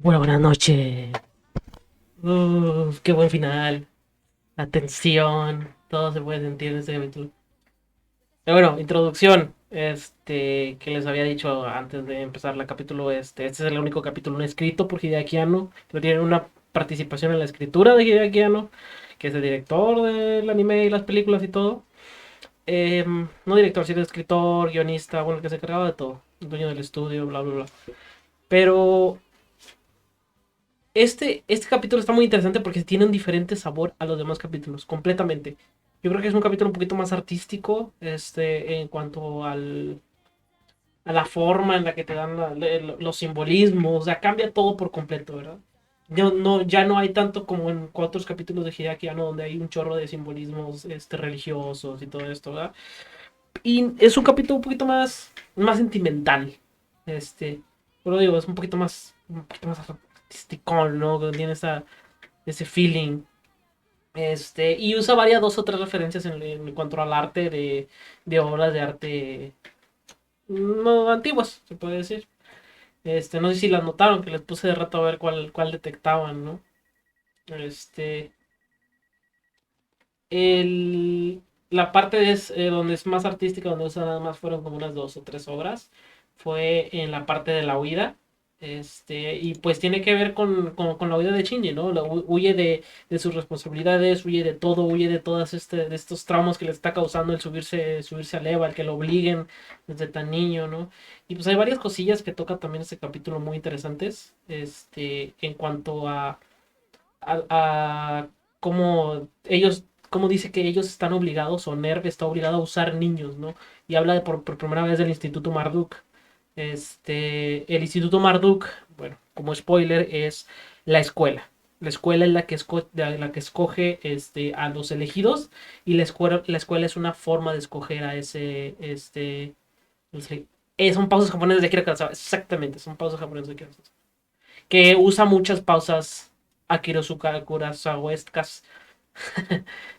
Bueno, buenas noches. Qué buen final. La tensión. Todo se puede sentir en este capítulo. Pero bueno, introducción. Que les había dicho antes de empezar el capítulo. Este es el único capítulo no escrito por Hideaki Anno. Pero tiene una participación en la escritura de Hideaki Anno, que es el director del anime y las películas y todo. No director, sino escritor, guionista, bueno, el que se encargaba de todo. El dueño del estudio, bla, bla, bla. Pero este capítulo está muy interesante porque tiene un diferente sabor a los demás capítulos, completamente. Yo creo que es un capítulo un poquito más artístico, en cuanto a la forma en la que te dan los simbolismos, o sea, cambia todo por completo, ¿verdad? Ya no hay tanto como en otros capítulos de Hideaki Anno donde hay un chorro de simbolismos religiosos y todo esto, ¿verdad? Y es un capítulo un poquito más sentimental. Pero digo, es un poquito más artístico, ¿no? Que tiene ese feeling. Y usa varias, dos o tres referencias en cuanto al arte de obras de arte no antiguas, se puede decir. No sé si las notaron, que les puse de rato a ver cuál detectaban, ¿no? Este, el, la parte donde es más artística, donde usa nada más fueron como unas dos o tres obras, fue en la parte de la huida. Y pues tiene que ver con la huida de Shinji, ¿no? Huye de sus responsabilidades, huye de todo, huye de todas de estos traumas que le está causando el subirse a Eva, el que lo obliguen desde tan niño, ¿no? Y pues hay varias cosillas que toca también este capítulo muy interesantes, en cuanto a cómo cómo dice que ellos están obligados, o NERV está obligado a usar niños, ¿no? Y habla por primera vez del Instituto Marduk. El Instituto Marduk, bueno, como spoiler, es la escuela. La escuela es la que escoge a los elegidos, y la escuela es una forma de escoger a no sé, son pausas japonesas de Akira Kurosawa, exactamente, son pausas japonesas de Akira Kurosawa, que usa muchas pausas Akira Kurosawaescas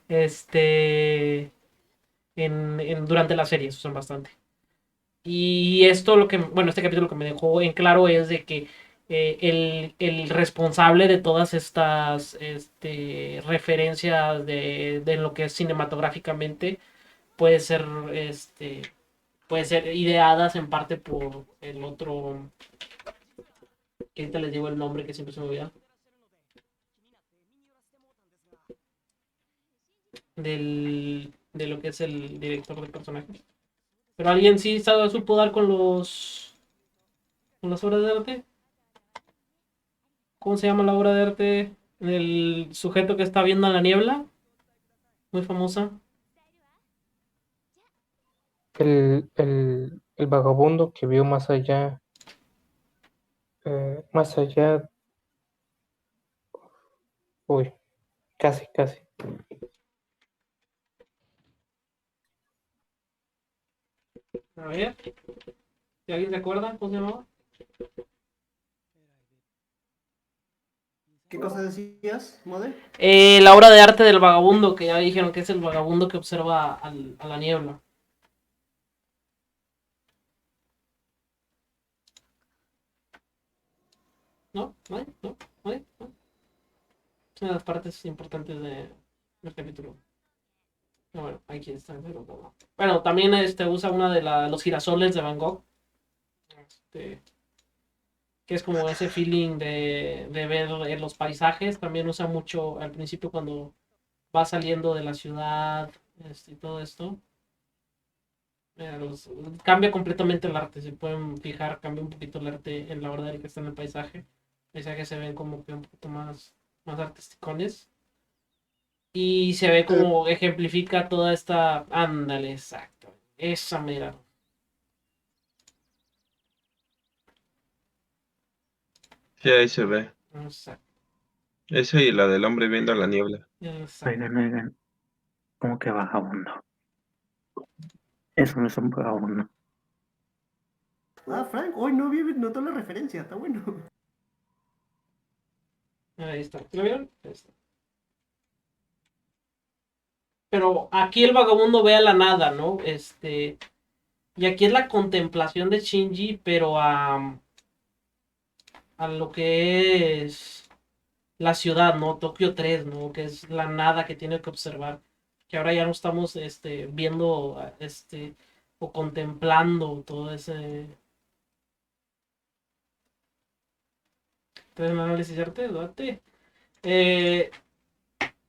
este, durante la serie, se usan bastante. Y esto bueno, este capítulo lo que me dejó en claro es de que el responsable de todas estas referencias de lo que es cinematográficamente puede ser, este, puede ser ideadas en parte por el otro, que ahorita les digo el nombre que siempre se me olvida, de lo que es el director del personaje. Pero alguien sí supo dar con las obras de arte. ¿Cómo se llama la obra de arte? El sujeto que está viendo a la niebla, muy famosa. El vagabundo que vio más allá, uy, casi, casi. A ver, si alguien se acuerda, ¿cómo se llamaba? ¿Qué cosa decías, Mode? La obra de arte del vagabundo, que ya dijeron que es el vagabundo que observa a la niebla. ¿No? ¿No? ¿No? ¿No? ¿No? Es una de las partes importantes del capítulo. No, bueno, aquí está. Pero no. Bueno, también usa una de los girasoles de Van Gogh. Este, que es como ese feeling de ver los paisajes. También usa mucho al principio cuando va saliendo de la ciudad, y todo esto. Cambia completamente el arte, se pueden fijar, cambia un poquito el arte en la hora de que está en el paisaje. Paisajes se ven como que un poquito más artisticones. Y se ve Eh, como ejemplifica toda esta. Ándale, exacto. Esa mera. Sí, ahí se ve. Exacto. Esa y la del hombre viendo la niebla. Exacto. Oigan, oigan, ¿cómo que vagabundo? Eso no es un vagabundo. Frank, hoy no vi, notó la referencia, está bueno. Ahí está. ¿Lo vieron? Ahí está. Pero aquí el vagabundo ve a la nada, ¿no? Y aquí es la contemplación de Shinji, pero a lo que es la ciudad, ¿no? Tokio 3, ¿no? Que es la nada que tiene que observar. Que ahora ya no estamos viendo o contemplando todo el análisis de arte, debate. Eh,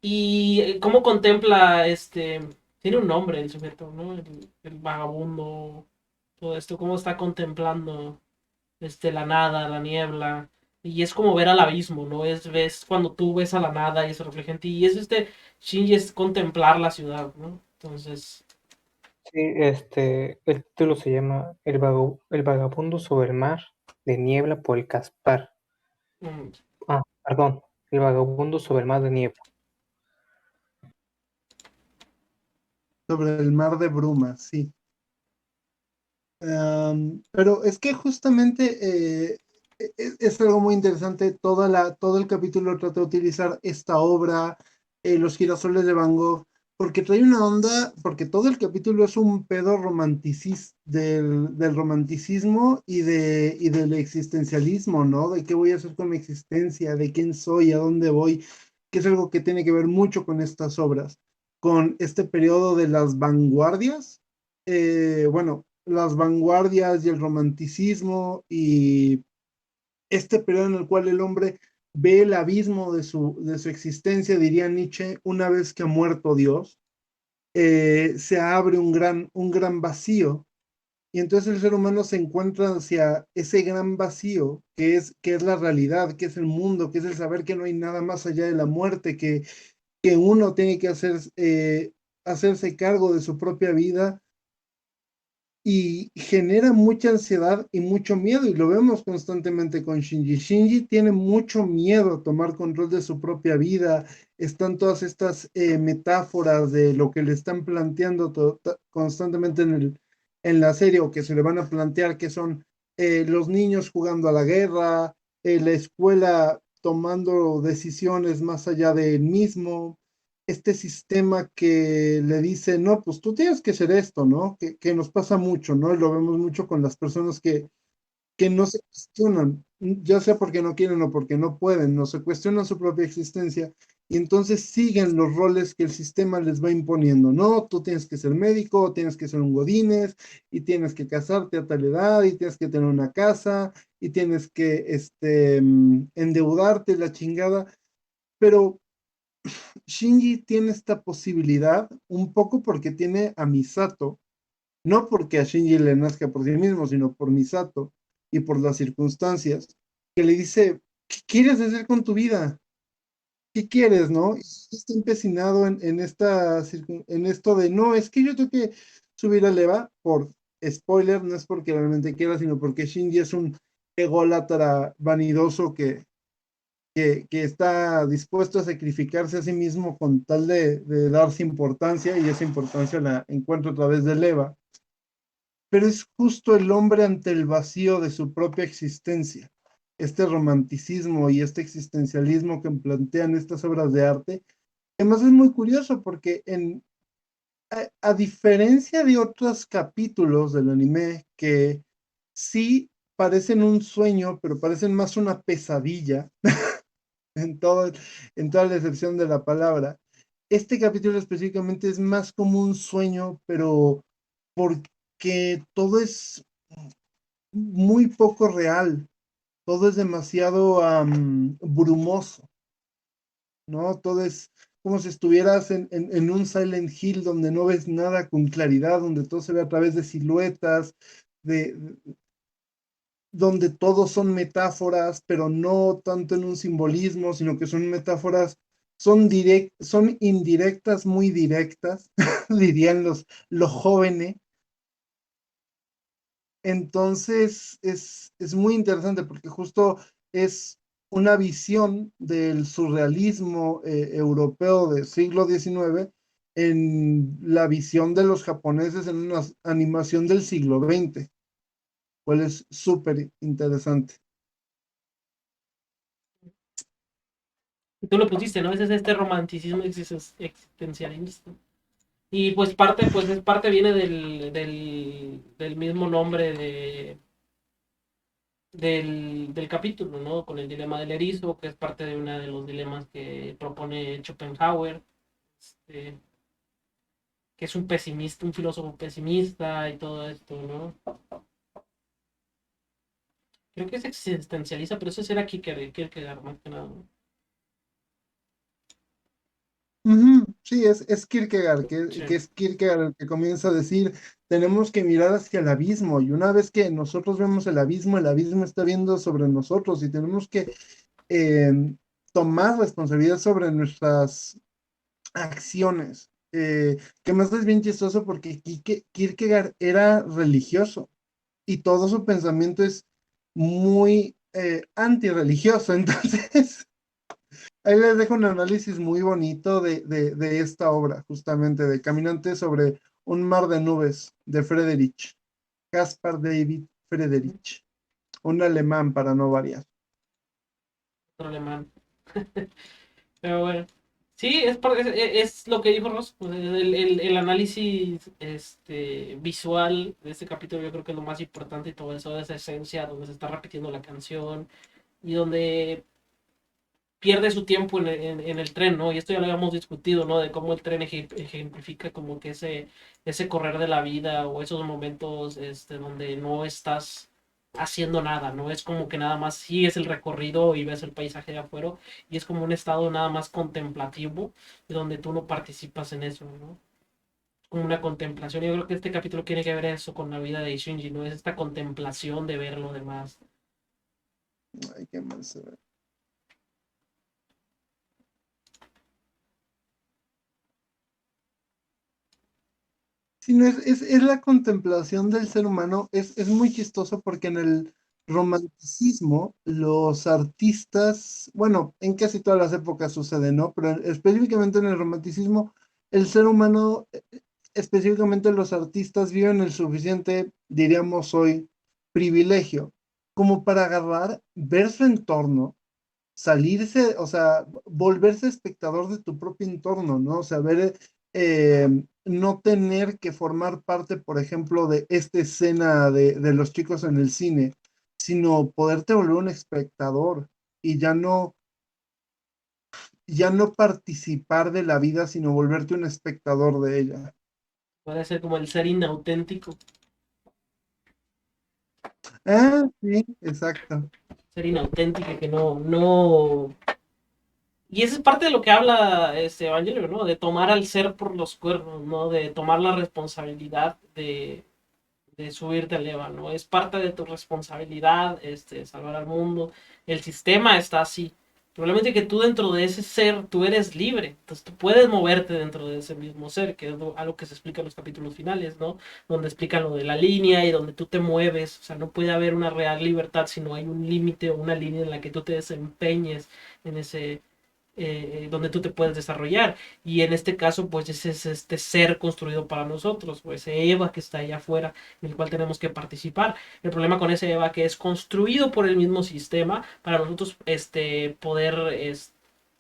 y cómo contempla tiene un nombre el sujeto, ¿no? El vagabundo, todo esto, cómo está contemplando la nada, la niebla. Y es como ver al abismo, ¿no? Ves cuando tú ves a la nada y se refleja en ti. Y es Shinji es contemplar la ciudad, ¿no? Entonces, Sí, el título se llama El vagabundo sobre el mar de niebla por el Caspar. mm, Ah, perdón, El vagabundo sobre el mar de niebla. Sobre el mar de bruma, sí. Pero es que justamente es algo muy interesante. Todo el capítulo trata de utilizar esta obra, Los girasoles de Van Gogh, porque trae una onda, porque todo el capítulo es un pedo del romanticismo y del existencialismo, ¿no? De qué voy a hacer con mi existencia, de quién soy, a dónde voy, que es algo que tiene que ver mucho con estas obras, con este periodo de las vanguardias. Bueno, las vanguardias y el romanticismo y este periodo en el cual el hombre ve el abismo de su existencia, diría Nietzsche, una vez que ha muerto Dios, se abre un gran vacío y entonces el ser humano se encuentra hacia ese gran vacío que es la realidad, que es el mundo, que es el saber que no hay nada más allá de la muerte, que uno tiene que hacerse cargo de su propia vida y genera mucha ansiedad y mucho miedo, y lo vemos constantemente con Shinji. Shinji tiene mucho miedo a tomar control de su propia vida. Están todas estas metáforas de lo que le están planteando constantemente en la serie, o que se le van a plantear, que son los niños jugando a la guerra, la escuela tomando decisiones más allá de él mismo, este sistema que le dice, no, pues tú tienes que ser esto, ¿no? Que nos pasa mucho, ¿no? Y lo vemos mucho con las personas que no se cuestionan, ya sea porque no quieren o porque no pueden, no se cuestionan su propia existencia y entonces siguen los roles que el sistema les va imponiendo. No, tú tienes que ser médico, tienes que ser un godínez y tienes que casarte a tal edad y tienes que tener una casa y tienes que endeudarte la chingada, pero Shinji tiene esta posibilidad un poco porque tiene a Misato, no porque a Shinji le nazca por sí mismo, sino por Misato y por las circunstancias, que le dice, ¿qué quieres hacer con tu vida? ¿Qué quieres, no? Y está empecinado en esto de, no, es que yo tengo que subir a Leva, por spoiler, no es porque realmente quiera, sino porque Shinji es un ególatra vanidoso que está dispuesto a sacrificarse a sí mismo con tal de darse importancia, y esa importancia la encuentra a través de Eva, pero es justo el hombre ante el vacío de su propia existencia. Este romanticismo y este existencialismo que plantean estas obras de arte, además es muy curioso porque a diferencia de otros capítulos del anime que sí parecen un sueño, pero parecen más una pesadilla, en, todo, en toda la excepción de la palabra. Este capítulo específicamente es más como un sueño, pero porque todo es muy poco real, todo es demasiado brumoso, ¿no? Todo es como si estuvieras en un Silent Hill donde no ves nada con claridad, donde todo se ve a través de siluetas, de, donde todos son metáforas, pero no tanto en un simbolismo, sino que son metáforas, son indirectas, muy directas, dirían los jóvenes. Entonces es muy interesante porque justo es una visión del surrealismo europeo del siglo XIX en la visión de los japoneses en una animación del siglo XX, cual es súper interesante. tú lo pusiste, ¿no? Ese es este romanticismo existencialista. Y pues es parte viene del mismo nombre del capítulo, ¿no? Con el dilema del erizo, que es parte de uno de los dilemas que propone Schopenhauer, este, que es un pesimista, un filósofo pesimista y todo esto, ¿no? Creo que se existencializa, pero eso será Kierkegaard más que nada, ¿no? Ujú, sí, es Kierkegaard, Sí. que es Kierkegaard el que comienza a decir, tenemos que mirar hacia el abismo, y una vez que nosotros vemos el abismo está viendo sobre nosotros, y tenemos que eh, tomar responsabilidad sobre nuestras acciones. Que más es bien chistoso porque Kierkegaard era religioso, y todo su pensamiento es muy antirreligioso, entonces... Ahí les dejo un análisis muy bonito de esta obra, justamente, de Caminante sobre un mar de nubes, de Friedrich, Caspar David Friedrich, un alemán para no variar. Otro alemán. Pero bueno. Sí, es lo que dijo Ross. Pues, el análisis visual de este capítulo yo creo que es lo más importante y todo eso, esa esencia donde se está repitiendo la canción y donde pierde su tiempo en el tren, ¿no? Y esto ya lo habíamos discutido, ¿no? De cómo el tren ejemplifica como que ese correr de la vida o esos momentos donde no estás haciendo nada, ¿no? Es como que nada más sigues el recorrido y ves el paisaje de afuera y es como un estado nada más contemplativo donde tú no participas en eso, ¿no? Como una contemplación. Yo creo que este capítulo tiene que ver eso con la vida de Shinji, ¿no? Es esta contemplación de ver lo demás. Ay, qué mal se ve. Sí, no, es la contemplación del ser humano, es muy chistoso porque en el romanticismo los artistas, bueno, en casi todas las épocas sucede, ¿no? Pero específicamente en el romanticismo, el ser humano, específicamente los artistas, viven el suficiente, diríamos hoy, privilegio, como para agarrar, ver su entorno, salirse, o sea, volverse espectador de tu propio entorno, ¿no? O sea, ver, no tener que formar parte, por ejemplo, de esta escena de los chicos en el cine, sino poderte volver un espectador y ya no participar de la vida, sino volverte un espectador de ella. Puede ser como el ser inauténtico. Ah, sí, exacto. Ser inauténtica, que no. Y eso es parte de lo que habla este Evangelio, ¿no? De tomar al ser por los cuernos, ¿no? De tomar la responsabilidad de subirte al EVA, ¿no? Es parte de tu responsabilidad, salvar al mundo. El sistema está así. Probablemente que tú dentro de ese ser, tú eres libre. Entonces tú puedes moverte dentro de ese mismo ser, que es algo que se explica en los capítulos finales, ¿no? Donde explican lo de la línea y donde tú te mueves. O sea, no puede haber una real libertad si no hay un límite o una línea en la que tú te desempeñes en ese, donde tú te puedes desarrollar. Y en este caso, pues ese es este ser construido para nosotros, pues ese Eva que está allá afuera, en el cual tenemos que participar. El problema con ese Eva que es construido por el mismo sistema para nosotros poder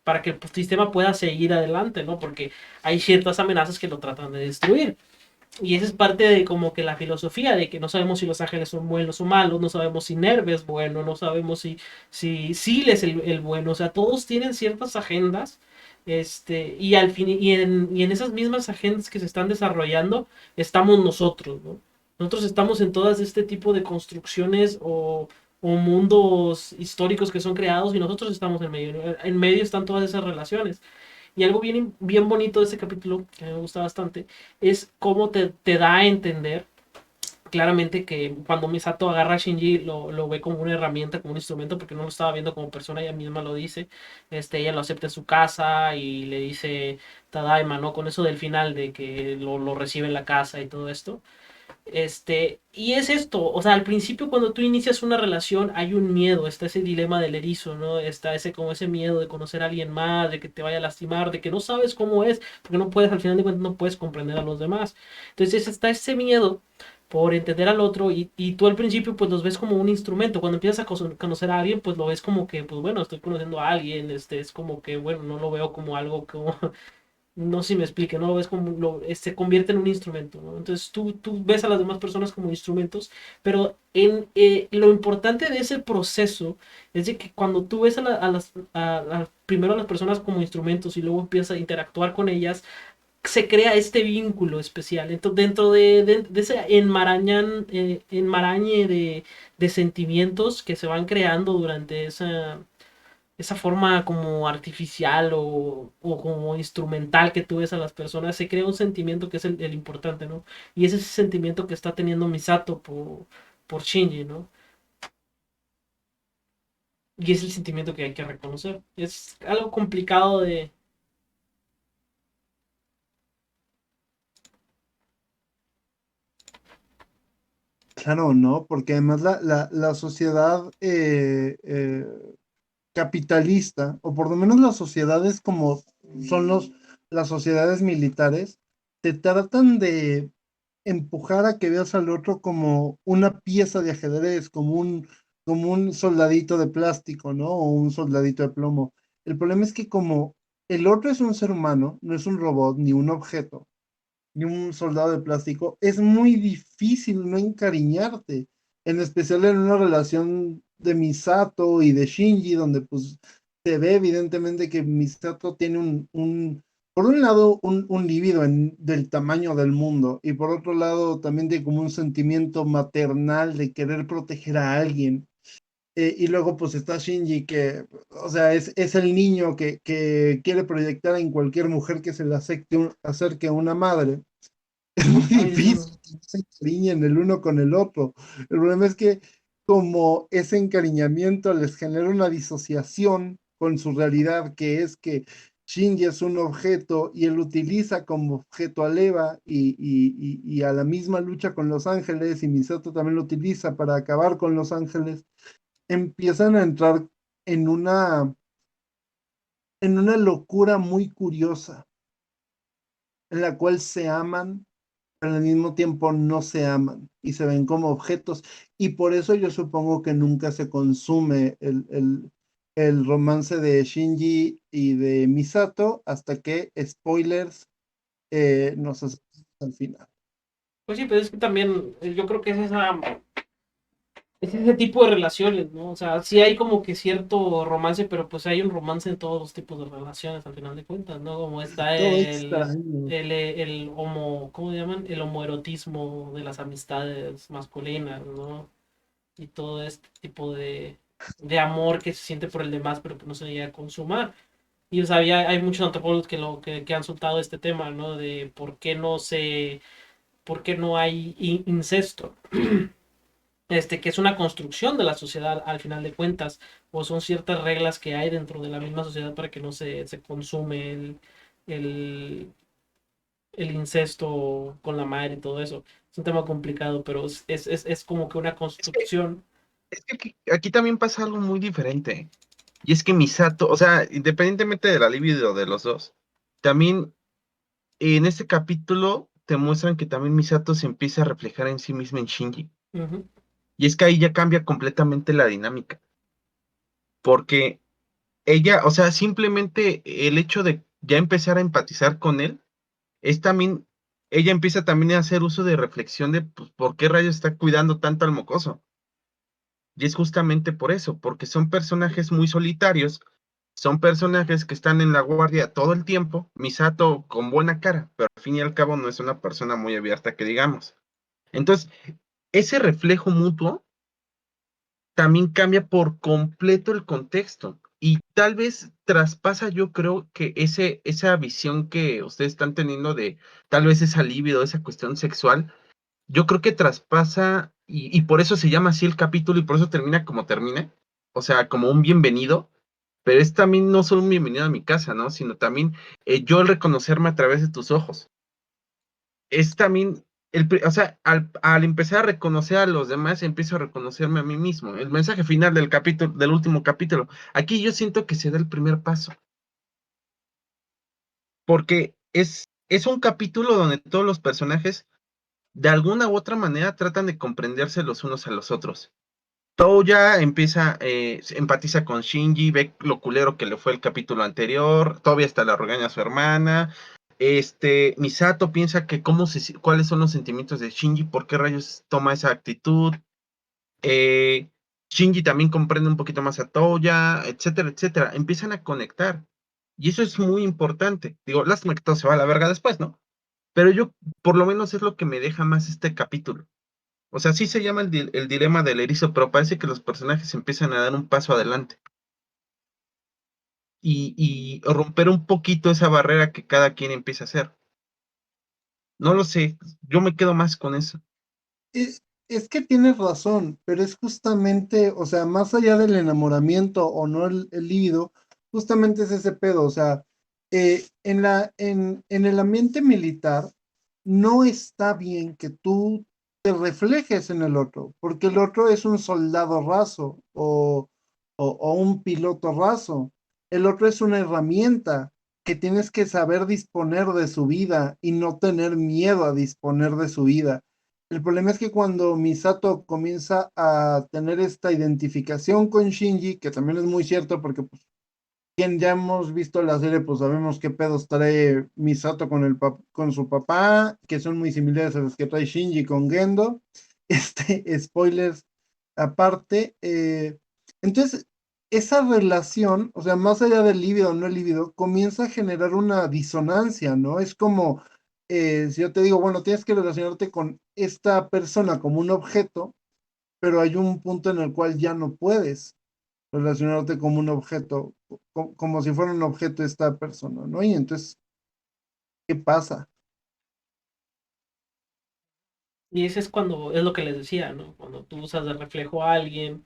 para que el sistema pueda seguir adelante, ¿no? Porque hay ciertas amenazas que lo tratan de destruir. Y esa es parte de como que la filosofía de que no sabemos si los ángeles son buenos o malos, no sabemos si Nerve es bueno, no sabemos si Sil es el bueno, o sea, todos tienen ciertas agendas, y al fin, y en esas mismas agendas que se están desarrollando, estamos nosotros, ¿no? Nosotros estamos en todas este tipo de construcciones o mundos históricos que son creados y nosotros estamos en medio están todas esas relaciones. Y algo bien, bien bonito de ese capítulo, que me gusta bastante, es cómo te da a entender claramente que cuando Misato agarra a Shinji lo ve como una herramienta, como un instrumento, porque no lo estaba viendo como persona, ella misma lo dice. Ella lo acepta en su casa y le dice Tadaima, ¿no? Con eso del final de que lo recibe en la casa y todo esto. Y es esto, o sea, al principio cuando tú inicias una relación hay un miedo, está ese dilema del erizo, ¿no? Está ese miedo de conocer a alguien más, de que te vaya a lastimar, de que no sabes cómo es, porque no puedes, al final de cuentas no puedes comprender a los demás. Entonces está ese miedo por entender al otro y tú al principio pues los ves como un instrumento, cuando empiezas a conocer a alguien pues lo ves como que, pues bueno, estoy conociendo a alguien, es como que, bueno, no lo veo como algo como No sé si me explique, ¿no? Ves como se convierte en un instrumento, ¿no? Entonces tú ves a las demás personas como instrumentos, pero lo importante de ese proceso es de que cuando tú ves primero a las personas como instrumentos y luego empiezas a interactuar con ellas, se crea este vínculo especial. Entonces, dentro de ese enmarañe de sentimientos que se van creando durante esa forma como artificial o como instrumental que tú ves a las personas, se crea un sentimiento que es el importante, ¿no? Y es ese sentimiento que está teniendo Misato por Shinji, ¿no? Y es el sentimiento que hay que reconocer. Es algo complicado de... Claro, ¿no? Porque además la sociedad capitalista, o por lo menos las sociedades como son las sociedades militares, te tratan de empujar a que veas al otro como una pieza de ajedrez, como un soldadito de plástico, ¿no? O un soldadito de plomo. El problema es que como el otro es un ser humano, no es un robot ni un objeto, ni un soldado de plástico, es muy difícil no encariñarte, en especial en una relación de Misato y de Shinji, donde pues se ve evidentemente que Misato tiene por un lado, un líbido del tamaño del mundo, y por otro lado también tiene como un sentimiento maternal de querer proteger a alguien. Y luego pues está Shinji que, o sea, es el niño que quiere proyectar en cualquier mujer que se le acerque a una madre. Es muy Ay, difícil que no se encariñen el uno con el otro. El problema es que como ese encariñamiento les genera una disociación con su realidad, que es que Shinji es un objeto y él utiliza como objeto a Eva y a la misma lucha con los ángeles, y Misato también lo utiliza para acabar con los ángeles, empiezan a entrar en en una locura muy curiosa, en la cual se aman pero al mismo tiempo no se aman y se ven como objetos. Y por eso yo supongo que nunca se consume el romance de Shinji y de Misato hasta que, spoilers, nos acercamos al final. pues sí, pero es que también yo creo que es ese tipo de relaciones, ¿no? O sea, sí hay como que cierto romance, pero pues hay un romance en todos los tipos de relaciones al final de cuentas, ¿no? Como está Todo extraño. el homo, ¿cómo se llaman? El homoerotismo de las amistades masculinas, ¿no? Y todo este tipo de amor que se siente por el demás, pero que no se llega a consumar. Y o sea, hay muchos antropólogos que han soltado este tema, ¿no? De por qué no hay incesto. Que es una construcción de la sociedad al final de cuentas, o son ciertas reglas que hay dentro de la misma sociedad para que no se consume el, el incesto con la madre y todo eso. Es un tema complicado, pero es como que una Es que, construcción. es que aquí también pasa algo muy diferente. Y es que Misato, o sea, independientemente de la libido de los dos, también en este capítulo te muestran que también Misato se empieza a reflejar en sí misma en Shinji. Ujú. Y es que ahí ya cambia completamente la dinámica. Porque ella, o sea, simplemente el hecho de ya empezar a empatizar con él, es también, ella empieza también a hacer uso de reflexión de pues, por qué rayos está cuidando tanto al mocoso. Y es justamente por eso, porque son personajes muy solitarios, son personajes que están en la guardia todo el tiempo. Misato con buena cara, pero al fin y al cabo no es una persona muy abierta que digamos. Entonces, ese reflejo mutuo también cambia por completo el contexto y tal vez traspasa, yo creo que esa visión que ustedes están teniendo de tal vez esa libido, esa cuestión sexual, yo creo que traspasa y por eso se llama así el capítulo y por eso termina como termina, o sea, como un bienvenido, pero es también no solo un bienvenido a mi casa, ¿no? Sino también yo el reconocerme a través de tus ojos. Es también, o sea, al empezar a reconocer a los demás, empiezo a reconocerme a mí mismo. El mensaje final del capítulo, del último capítulo. Aquí yo siento que se da el primer paso, porque es un capítulo donde todos los personajes, de alguna u otra manera, tratan de comprenderse los unos a los otros. Touya empieza, empatiza con Shinji, ve lo culero que le fue el capítulo anterior, todavía hasta la regaña a su hermana, Misato piensa que cuáles son los sentimientos de Shinji, por qué rayos toma esa actitud. Shinji también comprende un poquito más a Toya, etcétera, etcétera. Empiezan a conectar. Y eso es muy importante. Digo, lástima que todo se va a la verga después, ¿no? Pero yo, por lo menos, es lo que me deja más este capítulo. O sea, sí se llama el dilema del erizo, pero parece que los personajes empiezan a dar un paso adelante. Y romper un poquito esa barrera que cada quien empieza a hacer. No lo sé, yo me quedo más con eso. Es que tienes razón, pero es justamente, o sea, más allá del enamoramiento o no el líbido, justamente es ese pedo, o sea, en el ambiente militar no está bien que tú te reflejes en el otro, porque el otro es un soldado raso o un piloto raso. El otro es una herramienta que tienes que saber disponer de su vida y no tener miedo a disponer de su vida. El problema es que cuando Misato comienza a tener esta identificación con Shinji, que también es muy cierto porque pues, quien ya hemos visto la serie, pues sabemos qué pedos trae Misato con su papá, que son muy similares a los que trae Shinji con Gendo. Spoilers aparte. Entonces, esa relación, o sea, más allá del líbido o no el líbido, comienza a generar una disonancia, ¿no? Es como si yo te digo, bueno, tienes que relacionarte con esta persona como un objeto, pero hay un punto en el cual ya no puedes relacionarte como un objeto, como si fuera un objeto esta persona, ¿no? Y entonces, ¿qué pasa? Y ese es cuando, es lo que les decía, ¿no? Cuando tú usas de reflejo a alguien,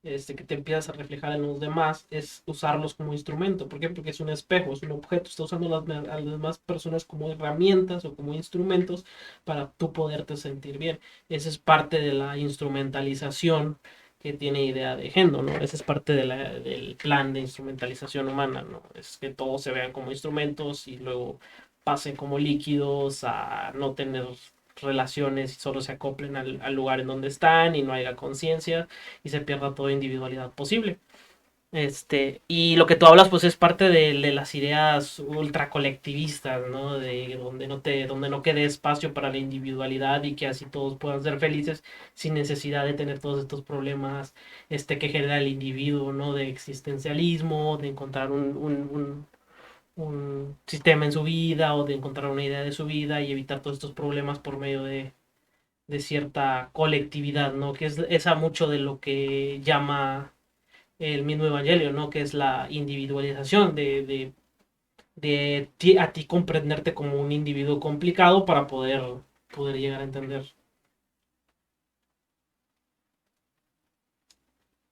que te empiezas a reflejar en los demás, es usarlos como instrumento. ¿Por qué? Porque es un espejo, es un objeto. Está usando a las demás personas como herramientas o como instrumentos para tú poderte sentir bien. Esa es parte de la instrumentalización que tiene idea de Gendo, ¿no? Esa es parte del plan de instrumentalización humana, ¿no? Es que todos se vean como instrumentos y luego pasen como líquidos a no tener relaciones y solo se acoplen al lugar en donde están y no haya conciencia y se pierda toda individualidad posible. Y lo que tú hablas, pues es parte de las ideas ultra colectivistas, ¿no? De donde no quede espacio para la individualidad y que así todos puedan ser felices sin necesidad de tener todos estos problemas, que genera el individuo, ¿no? De existencialismo, de encontrar un sistema en su vida o de encontrar una idea de su vida y evitar todos estos problemas por medio de cierta colectividad, ¿no? Que es esa mucho de lo que llama el mismo Evangelio, ¿no? Que es la individualización a ti comprenderte como un individuo complicado para poder llegar a entender.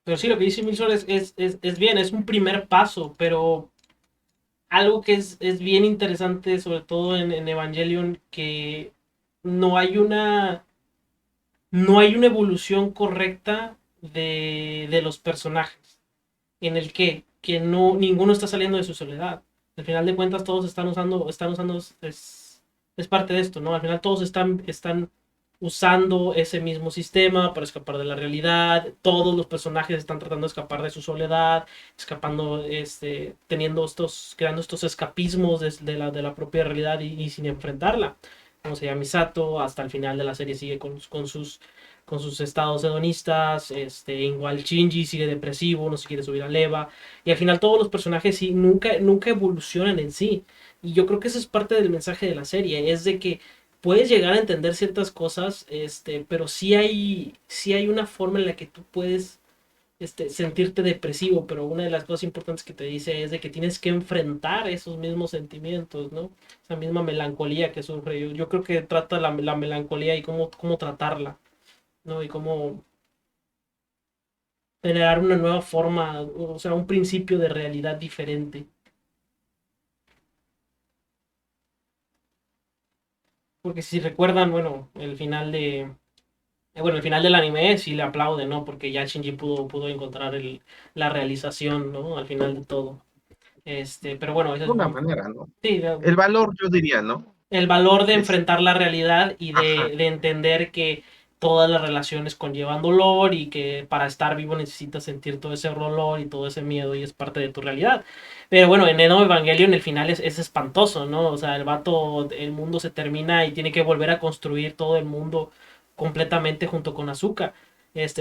Pero sí, lo que dice Milsor es bien, es un primer paso, pero algo que es bien interesante, sobre todo en Evangelion, que no hay una no hay una evolución correcta de los personajes, en el que no, ninguno está saliendo de su soledad. Al final de cuentas todos están usando es parte de esto, ¿no? Al final todos están usando ese mismo sistema para escapar de la realidad, todos los personajes están tratando de escapar de su soledad, escapando, creando estos escapismos de la propia realidad y sin enfrentarla. Como se llama Misato, hasta el final de la serie sigue con sus estados hedonistas, igual Shinji sigue depresivo, no se quiere subir a Leva, y al final todos los personajes sí, nunca evolucionan en sí, y yo creo que eso es parte del mensaje de la serie, es de que puedes llegar a entender ciertas cosas, pero sí hay una forma en la que tú puedes sentirte depresivo, pero una de las cosas importantes que te dice es de que tienes que enfrentar esos mismos sentimientos, ¿no? Esa misma melancolía que sufre. Yo creo que trata la melancolía y cómo tratarla, ¿no? Y cómo generar una nueva forma, o sea, un principio de realidad diferente. Porque si recuerdan, bueno, el final del anime sí le aplaude, ¿no? Porque ya Shinji pudo encontrar la realización, ¿no? Al final de todo. Pero bueno, eso De es una muy... manera, ¿no? Sí, El valor, yo diría, ¿no? el valor de Es, enfrentar la realidad y ajá, de entender que todas las relaciones conllevan dolor y que para estar vivo necesitas sentir todo ese dolor y todo ese miedo y es parte de tu realidad. Pero bueno, en Eno Evangelion el final es espantoso, ¿no? O sea, el vato, el mundo se termina y tiene que volver a construir todo el mundo completamente junto con Asuka.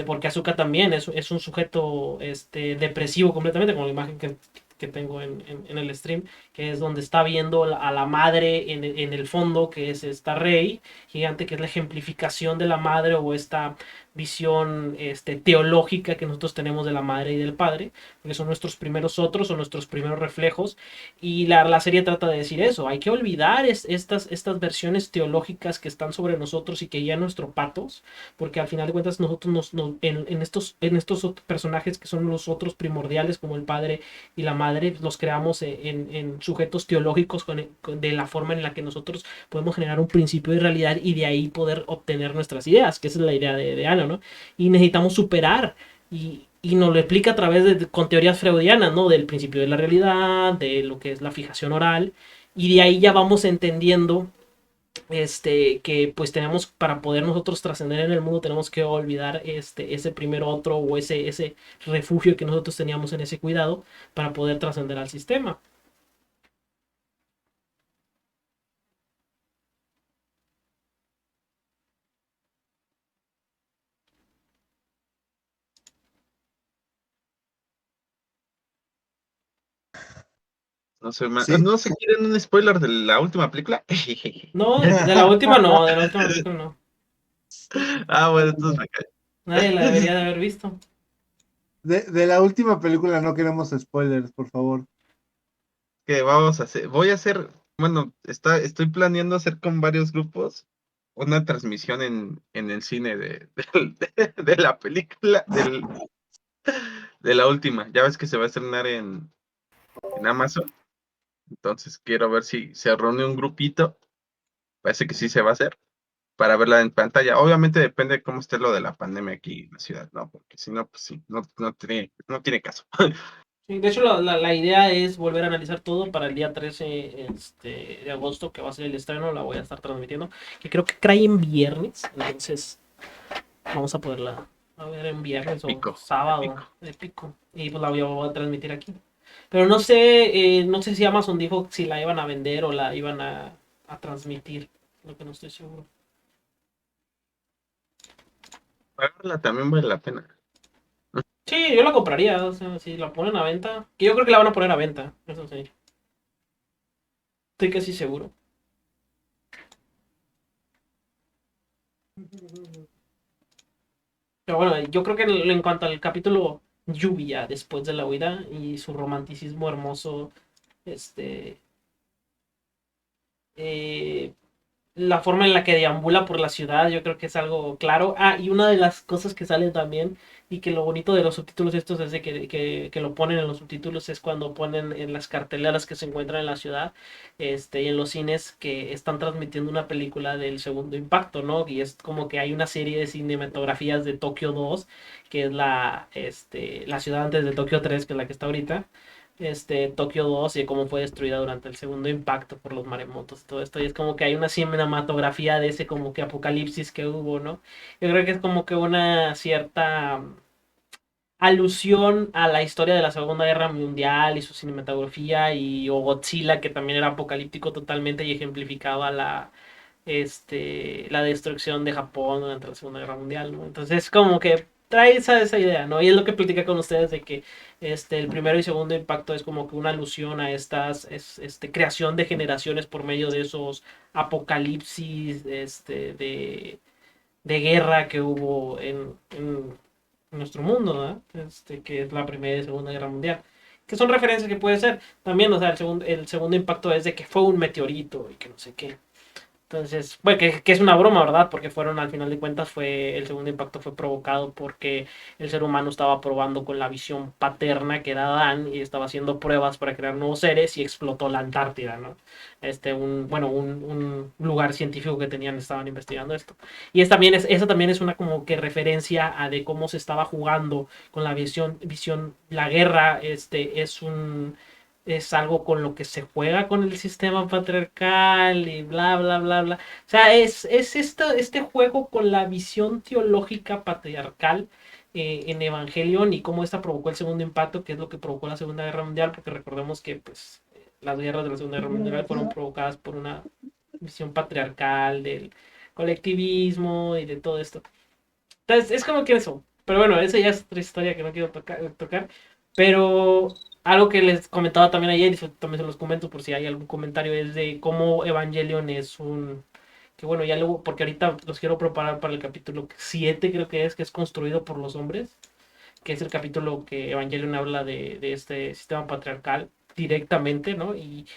Porque Asuka también es un sujeto depresivo completamente, como la imagen que tengo en el stream, que es donde está viendo a la madre en el fondo, que es esta rey gigante, que es la ejemplificación de la madre o esta visión teológica que nosotros tenemos de la madre y del padre, que son nuestros primeros otros o nuestros primeros reflejos. Y la serie trata de decir eso, hay que olvidar estas versiones teológicas que están sobre nosotros y que ya nuestros patos, porque al final de cuentas nosotros en estos personajes que son los otros primordiales como el padre y la madre, los creamos en sujetos teológicos de la forma en la que nosotros podemos generar un principio de realidad y de ahí poder obtener nuestras ideas, que esa es la idea de Ana, ¿no? Y necesitamos superar y nos lo explica a través con teorías freudianas, ¿no? Del principio de la realidad, de lo que es la fijación oral, y de ahí ya vamos entendiendo que pues tenemos, para poder nosotros trascender en el mundo, tenemos que olvidar ese primer otro o ese refugio que nosotros teníamos en ese cuidado para poder trascender al sistema. No sé, Sí. ¿no se quieren un spoiler de la última película? No, de la última no, de la última película no. Ah, bueno, entonces me callo. Nadie la debería de haber visto. De la última película no queremos spoilers, por favor. Que vamos a hacer, voy a hacer, bueno, estoy planeando hacer con varios grupos una transmisión en el cine de la película, de la última. Ya ves que se va a estrenar en Amazon. Entonces quiero ver si se reúne un grupito. Parece que sí se va a hacer para verla en pantalla. Obviamente depende de cómo esté lo de la pandemia aquí en la ciudad, ¿no? Porque si no, pues sí, no tiene caso. Sí, de hecho, la idea es volver a analizar todo para el día 13 de agosto, que va a ser el estreno, la voy a estar transmitiendo, que creo que cae en viernes, entonces vamos a poderla a ver en viernes o Épico, sábado, épico. épico, y pues la voy a transmitir aquí. Pero no sé si Amazon dijo si la iban a vender o la iban a transmitir, lo que no estoy seguro. Pagarla también vale la pena. Sí, yo la compraría, o sea, si la ponen a venta, que yo creo que la van a poner a venta, eso sí, estoy casi seguro. Pero bueno, yo creo que en cuanto al capítulo Lluvia después de la huida y su romanticismo hermoso, este, eh, la forma en la que deambula por la ciudad, yo creo que es algo claro. Ah, y una de las cosas que sale también, y que lo bonito de los subtítulos estos es de que lo ponen en los subtítulos, es cuando ponen en las carteleras que se encuentran en la ciudad, y en los cines que están transmitiendo una película del Segundo Impacto, ¿no? Y es como que hay una serie de cinematografías de Tokio 2, que es la ciudad antes de Tokio 3, que es la que está ahorita, Tokio 2 y cómo fue destruida durante el segundo impacto por los maremotos y todo esto. Y es como que hay una cinematografía de ese como que apocalipsis que hubo, ¿no? Yo creo que es como que una cierta alusión a la historia de la Segunda Guerra Mundial y su cinematografía y o Godzilla, que también era apocalíptico totalmente y ejemplificaba la destrucción de Japón durante la Segunda Guerra Mundial, ¿no? Entonces, como que trae esa idea, ¿no? Y es lo que platica con ustedes de que el primero y segundo impacto es como que una alusión a creación de generaciones por medio de esos apocalipsis de guerra que hubo en nuestro mundo, ¿verdad? Que es la Primera y Segunda Guerra Mundial. Que son referencias que puede ser. También, o sea, el segundo impacto es de que fue un meteorito y que no sé qué. Entonces, bueno, que es una broma, ¿verdad? Porque al final de cuentas, el segundo impacto fue provocado porque el ser humano estaba probando con la visión paterna que era Adán y estaba haciendo pruebas para crear nuevos seres y explotó la Antártida, ¿no? Un lugar científico que tenían, estaban investigando esto. Y esa también es una como que referencia a de cómo se estaba jugando con la visión, la guerra, es es algo con lo que se juega con el sistema patriarcal y bla, bla, bla, bla. O sea, es este juego con la visión teológica patriarcal en Evangelion y cómo esta provocó el segundo impacto, que es lo que provocó la Segunda Guerra Mundial, porque recordemos que pues las guerras de la Segunda Guerra Mundial fueron provocadas por una visión patriarcal del colectivismo y de todo esto. Entonces, es como que eso. Pero bueno, esa ya es otra historia que no quiero tocar. Pero algo que les comentaba también ayer, y también se los comento por si hay algún comentario, es de cómo Evangelion es un... Que bueno, ya luego, porque ahorita los quiero preparar para el capítulo 7, creo que es construido por los hombres, que es el capítulo que Evangelion habla de este sistema patriarcal directamente, ¿no? Y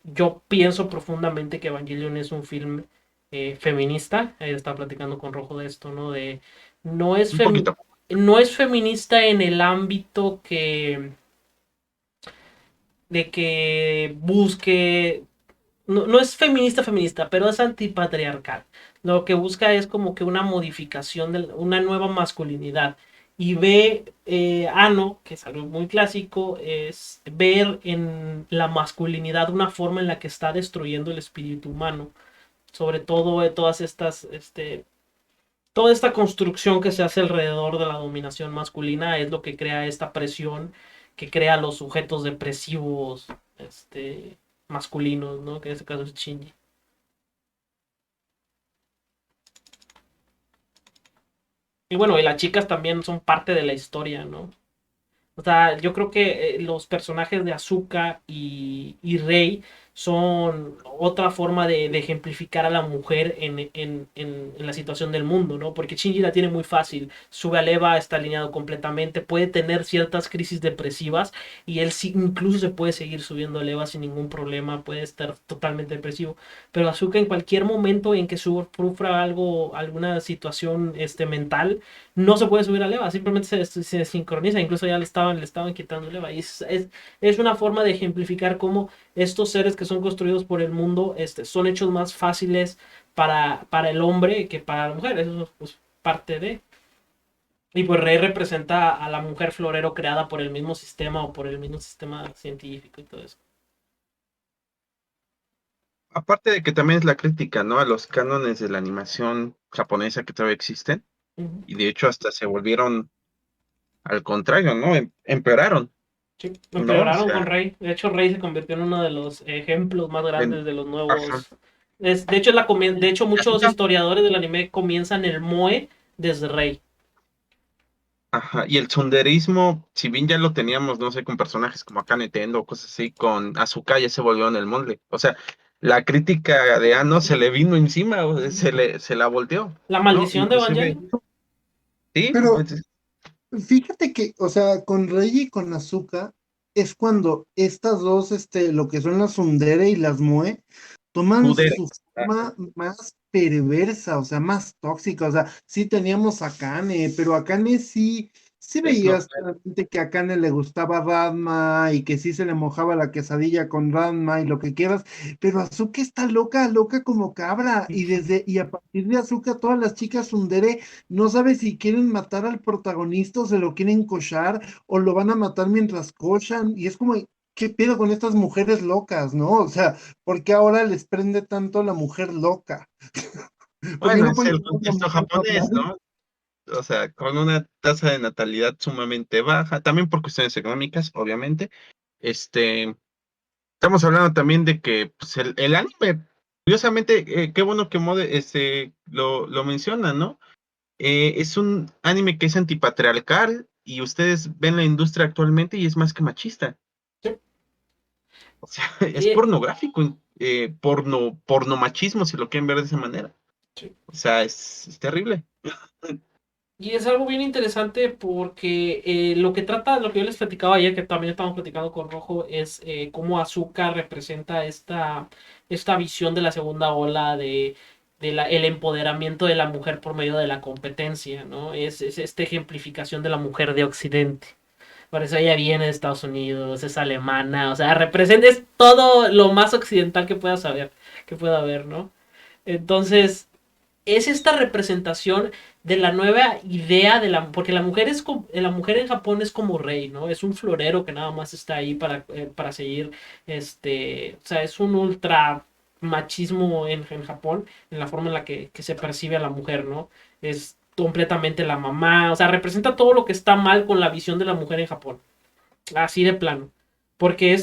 yo pienso profundamente que Evangelion es un film feminista. Estaba platicando con Rojo de esto, ¿no? De no es, Un poquito. no es feminista en el ámbito de que busque, no es feminista, pero es antipatriarcal. Lo que busca es como que una modificación, una nueva masculinidad. Y ve Ano, que es algo muy clásico, es ver en la masculinidad una forma en la que está destruyendo el espíritu humano. Sobre todo todas estas, toda esta construcción que se hace alrededor de la dominación masculina es lo que crea esta presión que crea los sujetos depresivos, masculinos, ¿no? Que en este caso es Shinji. Y bueno, y las chicas también son parte de la historia, ¿no? O sea, yo creo que los personajes de Asuka y Rei son otra forma de ejemplificar a la mujer en la situación del mundo, ¿no? Porque Shinji la tiene muy fácil, sube al Eva, está alineado completamente, puede tener ciertas crisis depresivas y él sí, incluso se puede seguir subiendo al Eva sin ningún problema, puede estar totalmente depresivo. Pero Asuka en cualquier momento en que sufra algo, alguna situación mental, no se puede subir al EVA, simplemente se sincroniza, incluso ya le estaban quitando el EVA. Y es una forma de ejemplificar cómo estos seres que son construidos por el mundo son hechos más fáciles para el hombre que para la mujer. Eso es pues, parte de... Y pues Rey representa a la mujer florero creada por el mismo sistema o por el mismo sistema científico y todo eso. Aparte de que también es la crítica, ¿no? A los cánones de la animación japonesa que todavía existen. Uh-huh. Y de hecho hasta se volvieron al contrario, ¿no? Empeoraron, Sí, ¿no? O empeoraron con sea, Rey. De hecho, Rey se convirtió en uno de los ejemplos más grandes de los ajá. nuevos. De hecho, muchos historiadores del anime comienzan el Moe desde Rey. Ajá, y el tsunderismo, si bien ya lo teníamos, no sé, con personajes como Akane Tendo o cosas así, con Asuka ya se volvió en el molde. O sea, la crítica de Ano se le vino encima, se la volteó, La ¿no? maldición de Inclusive, Evangelion. sí, Pero pues, fíjate que, o sea, con Rey y con Azuka es cuando estas dos, lo que son las Sundere y las Moe, toman Tsundere. su forma más perversa, o sea, más tóxica. O sea, sí teníamos a Kane, pero a Kane sí Es no, veías claramente que a Kane le gustaba Ranma y que sí se le mojaba la quesadilla con Ranma y lo que quieras, pero Azuka está loca, loca como cabra, y a partir de Azuka todas las chicas Sundere no sabe si quieren matar al protagonista o se lo quieren cochar o lo van a matar mientras cochan, y es como, ¿qué pedo con estas mujeres locas, no? O sea, ¿por qué ahora les prende tanto la mujer loca? ¿Por qué bueno, no es pueden el tener una contexto mujer japonés, normal? ¿no? O sea, con una tasa de natalidad sumamente baja, también por cuestiones económicas, obviamente. Este, Estamos hablando también de que pues, el anime, curiosamente, qué bueno que lo menciona, ¿no? Es un anime que es antipatriarcal y ustedes ven la industria actualmente y es más que machista. Sí. O sea, es Y, pornográfico, pornomachismo, si lo quieren ver de esa manera. sí. O sea, es terrible. Y es algo bien interesante porque lo que yo les platicaba ayer, que también estábamos platicando con Rojo, es cómo Asuka representa esta visión de la segunda ola el empoderamiento de la mujer por medio de la competencia, ¿no? Es esta ejemplificación de la mujer de Occidente. Por eso ella viene de Estados Unidos, es alemana, o sea, es todo lo más occidental que pueda saber, que pueda haber, ¿no? Entonces, es esta representación de la nueva idea de la, porque la mujer en Japón es como rey, ¿no? Es un florero que nada más está ahí para seguir, o sea, es un ultra machismo en Japón, en la forma en la que se percibe a la mujer, ¿no? Es completamente la mamá, o sea, representa todo lo que está mal con la visión de la mujer en Japón, así de plano, porque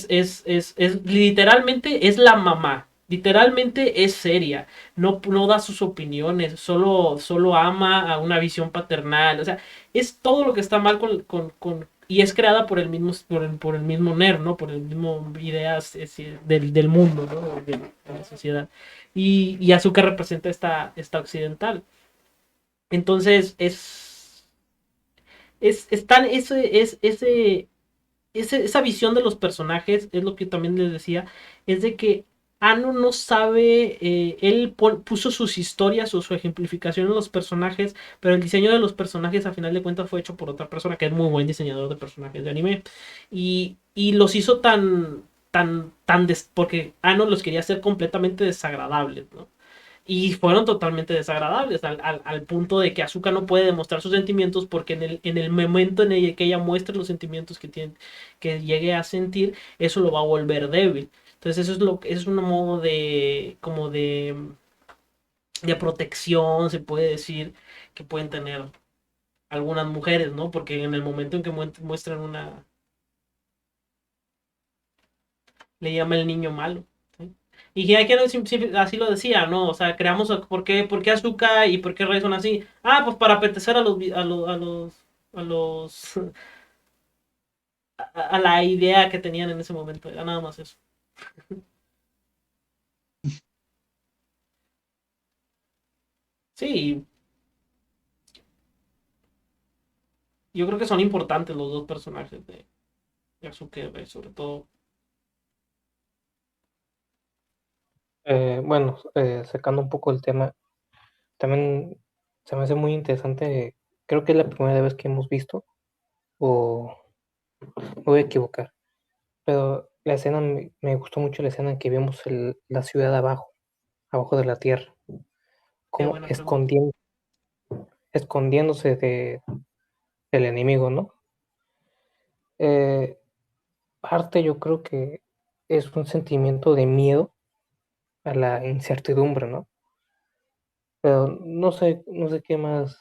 literalmente es la mamá. Literalmente es seria, no da sus opiniones, solo ama a una visión paternal, o sea, es todo lo que está mal y es creada por el mismo, por el mismo nerd, ¿no? Por el mismo ideas del mundo, ¿no? De la sociedad. Y Asuka representa esta occidental. Entonces es tan, esa visión de los personajes, es lo que también les decía, es de que Ano no sabe, él puso sus historias o su ejemplificación en los personajes, pero el diseño de los personajes a final de cuentas fue hecho por otra persona que es muy buen diseñador de personajes de anime. Y los hizo porque Ano los quería hacer completamente desagradables, ¿no? Y fueron totalmente desagradables, al punto de que Asuka no puede demostrar sus sentimientos porque en el momento en el que ella muestre los sentimientos que llegue a sentir, eso lo va a volver débil. Entonces eso es un modo como de protección, se puede decir, que pueden tener algunas mujeres, ¿no? Porque en el momento en que muestran le llama el niño malo. ¿Sí? Y que así lo decía, ¿no? O sea, creamos, ¿por qué Azuka y por qué Rey son así? Ah, pues para apetecer a los a la idea que tenían en ese momento, era nada más eso. Sí, yo creo que son importantes los dos personajes de Azuka y Rey, sobre todo. Bueno, sacando un poco el tema, también se me hace muy interesante, creo que es la primera vez que hemos visto, o me voy a equivocar, pero la escena, me gustó mucho la escena en que vemos la ciudad abajo de la tierra, Qué como buena pregunta. escondiéndose del enemigo, ¿no? Eh, Parte yo creo que es un sentimiento de miedo a la incertidumbre, ¿no? Pero no sé qué más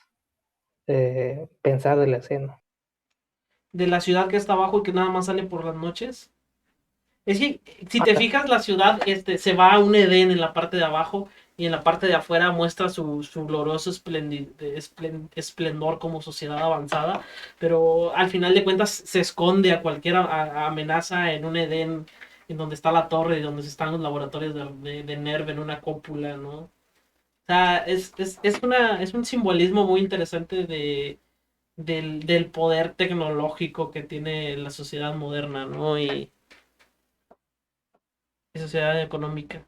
pensar de la escena. De la ciudad que está abajo y que nada más sale por las noches. Es que si te Ajá. fijas, la ciudad se va a un Edén en la parte de abajo y en la parte de afuera muestra su glorioso esplendor como sociedad avanzada, pero al final de cuentas se esconde a cualquier amenaza en un Edén en donde está la torre y donde están los laboratorios de Nerv en una cúpula, ¿no? O sea, es un simbolismo muy interesante del poder tecnológico que tiene la sociedad moderna, ¿no? Y sociedad económica.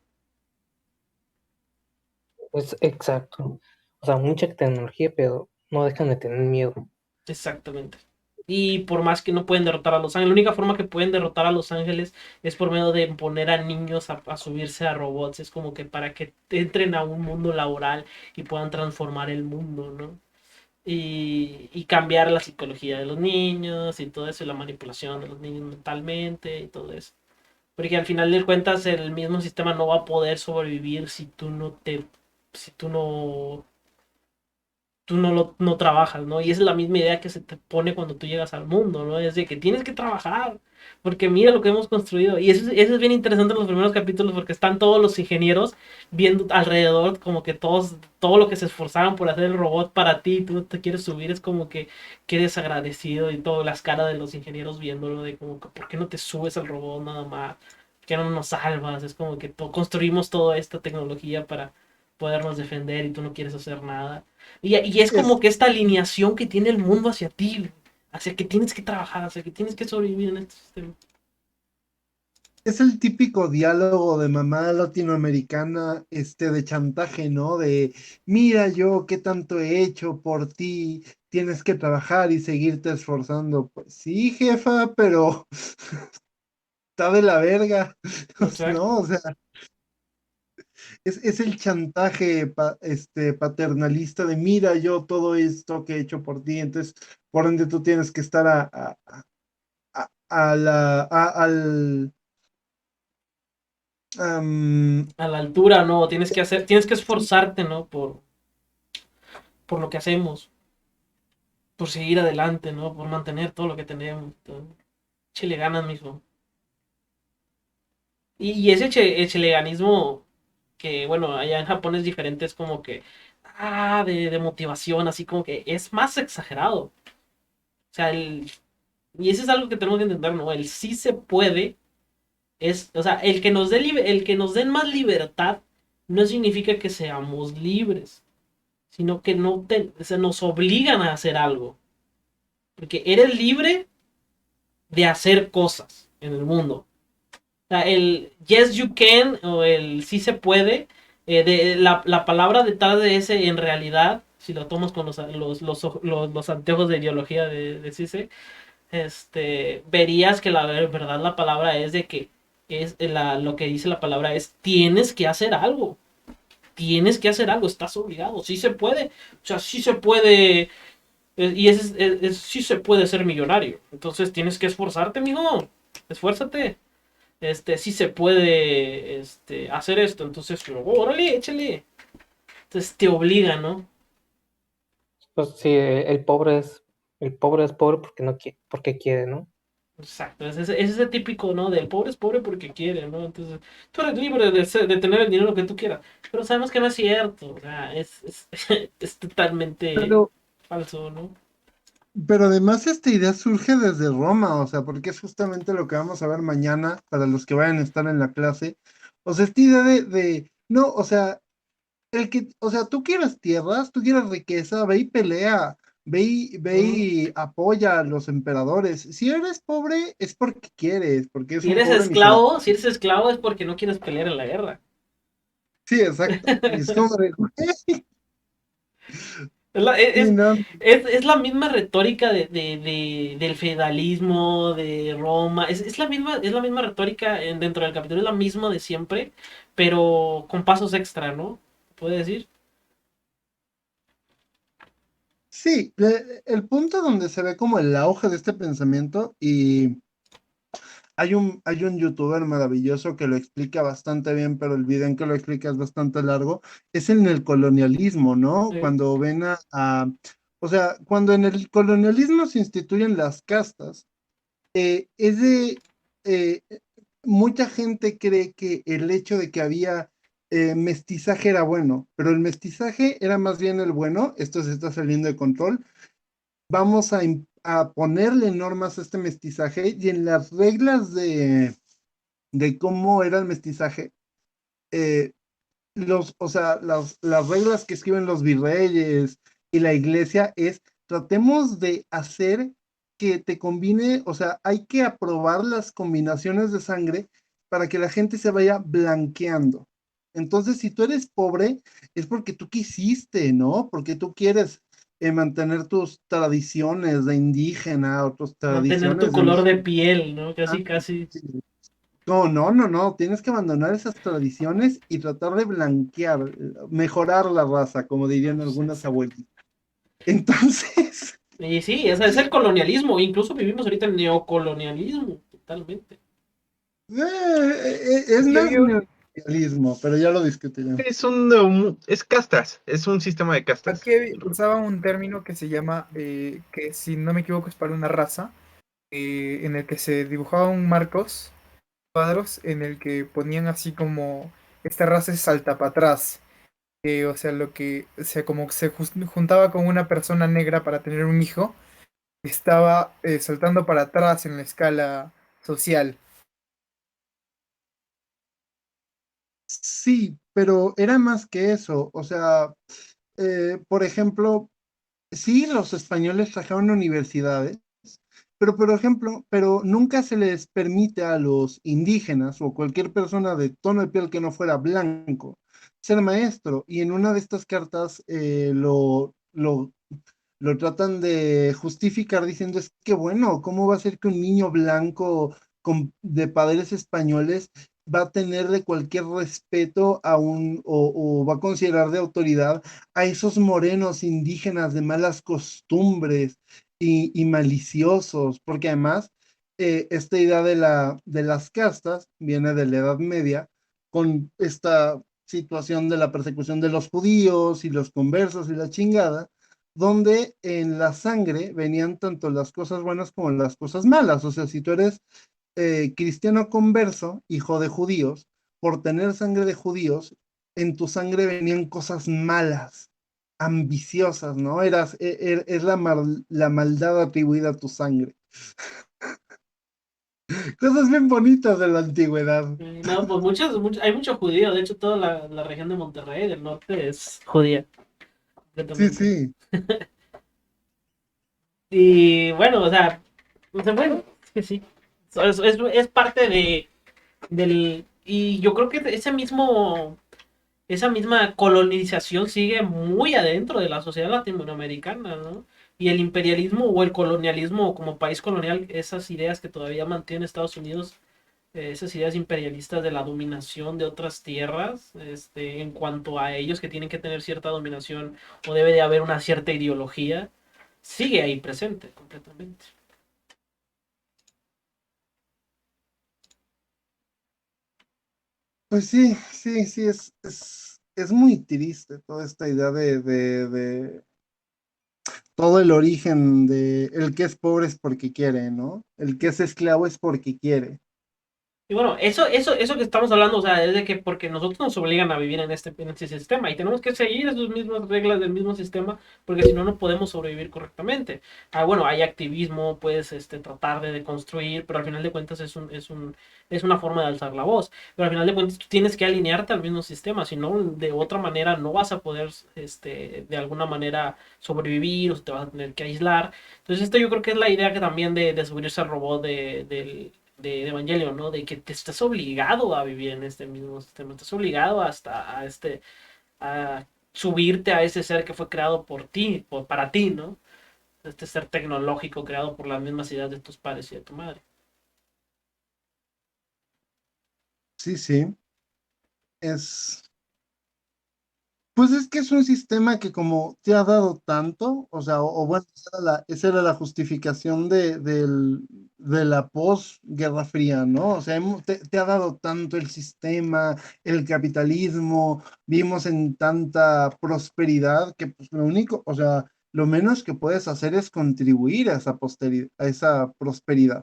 Es exacto. O sea, mucha tecnología, pero no dejan de tener miedo. Exactamente. Y por más que no pueden derrotar a los ángeles, la única forma que pueden derrotar a los ángeles es por medio de poner a niños a subirse a robots. Es como que para que entren a un mundo laboral y puedan transformar el mundo, ¿no? Y cambiar la psicología de los niños y todo eso, y la manipulación de los niños mentalmente y todo eso. Porque al final de cuentas el mismo sistema no va a poder sobrevivir si tú no trabajas, ¿no? Y esa es la misma idea que se te pone cuando tú llegas al mundo, ¿no? Es de que tienes que trabajar, porque mira lo que hemos construido. Y eso es bien interesante en los primeros capítulos, porque están todos los ingenieros viendo alrededor, como que todo lo que se esforzaron por hacer el robot para ti, tú no te quieres subir, es como que qué desagradecido y todas las caras de los ingenieros viéndolo, de como que, ¿por qué no te subes al robot nada más? ¿Por qué no nos salvas? Es como que construimos toda esta tecnología para podernos defender y tú no quieres hacer nada. Y es como Es, que esta alineación que tiene el mundo hacia ti, hacia que tienes que trabajar, hacia que tienes que sobrevivir en este sistema. es el típico diálogo de mamá latinoamericana, de chantaje, ¿no? De, mira yo qué tanto he hecho por ti, tienes que trabajar y seguirte esforzando. Pues sí, jefa, pero está de la verga, Exacto. ¿no? O sea, es el chantaje paternalista de mira yo todo esto que he hecho por ti, entonces por ende tú tienes que estar a la, al, am, A la altura, ¿no? Tienes que esforzarte, ¿no? Por lo que hacemos, por seguir adelante, ¿no? Por mantener todo lo que tenemos. Chile ganas mismo. Y ese chileganismo que, bueno, allá en Japón es diferente, es como que, de motivación, así como que es más exagerado. O sea, y eso es algo que tenemos que entender, ¿no? El sí se puede o sea, el que nos den más libertad no significa que seamos libres, sino que se nos obligan a hacer algo. Porque eres libre de hacer cosas en el mundo. O sea, el yes you can o el sí se puede, la palabra detrás de ese en realidad, si lo tomas con los anteojos de ideología de CICE, verías que la verdad la palabra es de que lo que dice la palabra es tienes que hacer algo. Tienes que hacer algo, estás obligado, sí se puede, o sea, sí se puede, y sí se puede ser millonario, entonces tienes que esforzarte, mijo, esfuérzate, sí se puede, hacer esto, entonces, órale, échale, entonces te obliga, ¿no? Pues sí, el pobre es pobre porque no quiere, porque quiere, ¿no? Exacto, es ese típico, ¿no? Del pobre es pobre porque quiere, ¿no? Entonces, tú eres libre de tener el dinero que tú quieras, pero sabemos que no es cierto, o sea, es totalmente pero, falso, ¿no? pero además esta idea surge desde Roma, o sea, porque es justamente lo que vamos a ver mañana para los que vayan a estar en la clase. O sea, esta idea no, o sea, o sea, tú quieres tierras, tú quieres riqueza, ve y pelea, ve Mm. y apoya a los emperadores. Si eres pobre es porque quieres, porque es Si un eres pobre miserable. esclavo, si eres esclavo es porque no quieres pelear en la guerra. Sí, exacto. Y es como de, güey, Es la, sí, no, es la misma retórica del feudalismo, de Roma. Es la misma retórica dentro del capítulo, es la misma de siempre, pero con pasos extra, ¿no? ¿Puede decir? sí, el punto donde se ve como el auge de este pensamiento y hay un youtuber maravilloso que lo explica bastante bien, pero el video en que lo explica es bastante largo, es en el colonialismo, ¿no? Sí. Cuando ven o sea, cuando en el colonialismo se instituyen las castas, es de, eh, mucha gente cree que el hecho de que había mestizaje era bueno, pero el mestizaje era más bien el bueno, esto se está saliendo de control, vamos a ponerle normas a este mestizaje y en las reglas de cómo era el mestizaje, eh, o sea, las reglas que escriben los virreyes y la iglesia es, tratemos de hacer que te combine, o sea, hay que aprobar las combinaciones de sangre para que la gente se vaya blanqueando. Entonces, si tú eres pobre, es porque tú quisiste, ¿no? Porque tú quieres mantener tus tradiciones de indígena o tus Mantener tu tradiciones de color de mexicano. piel, ¿no? Casi, casi. No, no, no, no, tienes que abandonar esas tradiciones y tratar de blanquear, mejorar la raza, como dirían algunas abuelitas. Entonces, Y sí, es el colonialismo. Incluso vivimos ahorita en neocolonialismo, totalmente. es Y más había un- neoliberalismo, pero ya lo discutiremos. Es castas, es un sistema de castas. aquí usaba un término que se llama, que si no me equivoco es para una raza, en el que se dibujaba un marcos, cuadros, en el que ponían así como, esta raza es salta para atrás. O sea, lo que, o sea, como se juntaba con una persona negra para tener un hijo, estaba saltando para atrás en la escala social. Sí, pero era más que eso. O sea, por ejemplo, sí, los españoles trajeron universidades, pero por ejemplo, pero nunca se les permite a los indígenas o cualquier persona de tono de piel que no fuera blanco ser maestro. Y en una de estas cartas lo tratan de justificar diciendo es que bueno, ¿cómo va a ser que un niño blanco de padres españoles va a tenerle cualquier respeto o va a considerar de autoridad a esos morenos indígenas de malas costumbres y maliciosos, porque además esta idea de las castas viene de la Edad Media, con esta situación de la persecución de los judíos y los conversos y la chingada, donde en la sangre venían tanto las cosas buenas como las cosas malas. O sea, si tú eres cristiano converso, hijo de judíos, por tener sangre de judíos, en tu sangre venían cosas malas, ambiciosas, ¿no? Es la maldad atribuida a tu sangre. Cosas bien bonitas de la antigüedad. No, pues hay mucho judío. De hecho, toda la región de Monterrey del norte es judía. Sí, Completamente. sí. Y bueno, bueno, es que sí. Es parte del. Y yo creo que esa misma colonización sigue muy adentro de la sociedad latinoamericana, ¿no? Y el imperialismo o el colonialismo como país colonial, esas ideas que todavía mantiene Estados Unidos, esas ideas imperialistas de la dominación de otras tierras, en cuanto a ellos que tienen que tener cierta dominación o debe de haber una cierta ideología, sigue ahí presente completamente. Pues sí, sí, sí, es muy triste toda esta idea de todo el origen de el que es pobre es porque quiere, ¿no? El que es esclavo es porque quiere. Y bueno, eso que estamos hablando, o sea, es de que porque nosotros nos obligan a vivir en este sistema y tenemos que seguir esas mismas reglas del mismo sistema porque si no, no podemos sobrevivir correctamente. Bueno, hay activismo, puedes tratar de deconstruir, pero al final de cuentas es una forma de alzar la voz. Pero al final de cuentas tú tienes que alinearte al mismo sistema, si no, de otra manera no vas a poder, de alguna manera sobrevivir o te vas a tener que aislar. Entonces esto yo creo que es la idea que también de subirse al robot de Evangelion, ¿no? De que te estás obligado a vivir en este mismo sistema, estás obligado hasta a subirte a ese ser que fue creado por ti, para ti, ¿no? Este ser tecnológico creado por las mismas ideas de tus padres y de tu madre. Sí, sí. Es, pues es que es un sistema que como te ha dado tanto, o sea, o bueno, esa era la justificación de la posguerra fría, ¿no? O sea, te ha dado tanto el sistema, el capitalismo, vimos en tanta prosperidad que pues lo único, o sea, lo menos que puedes hacer es contribuir a a esa prosperidad.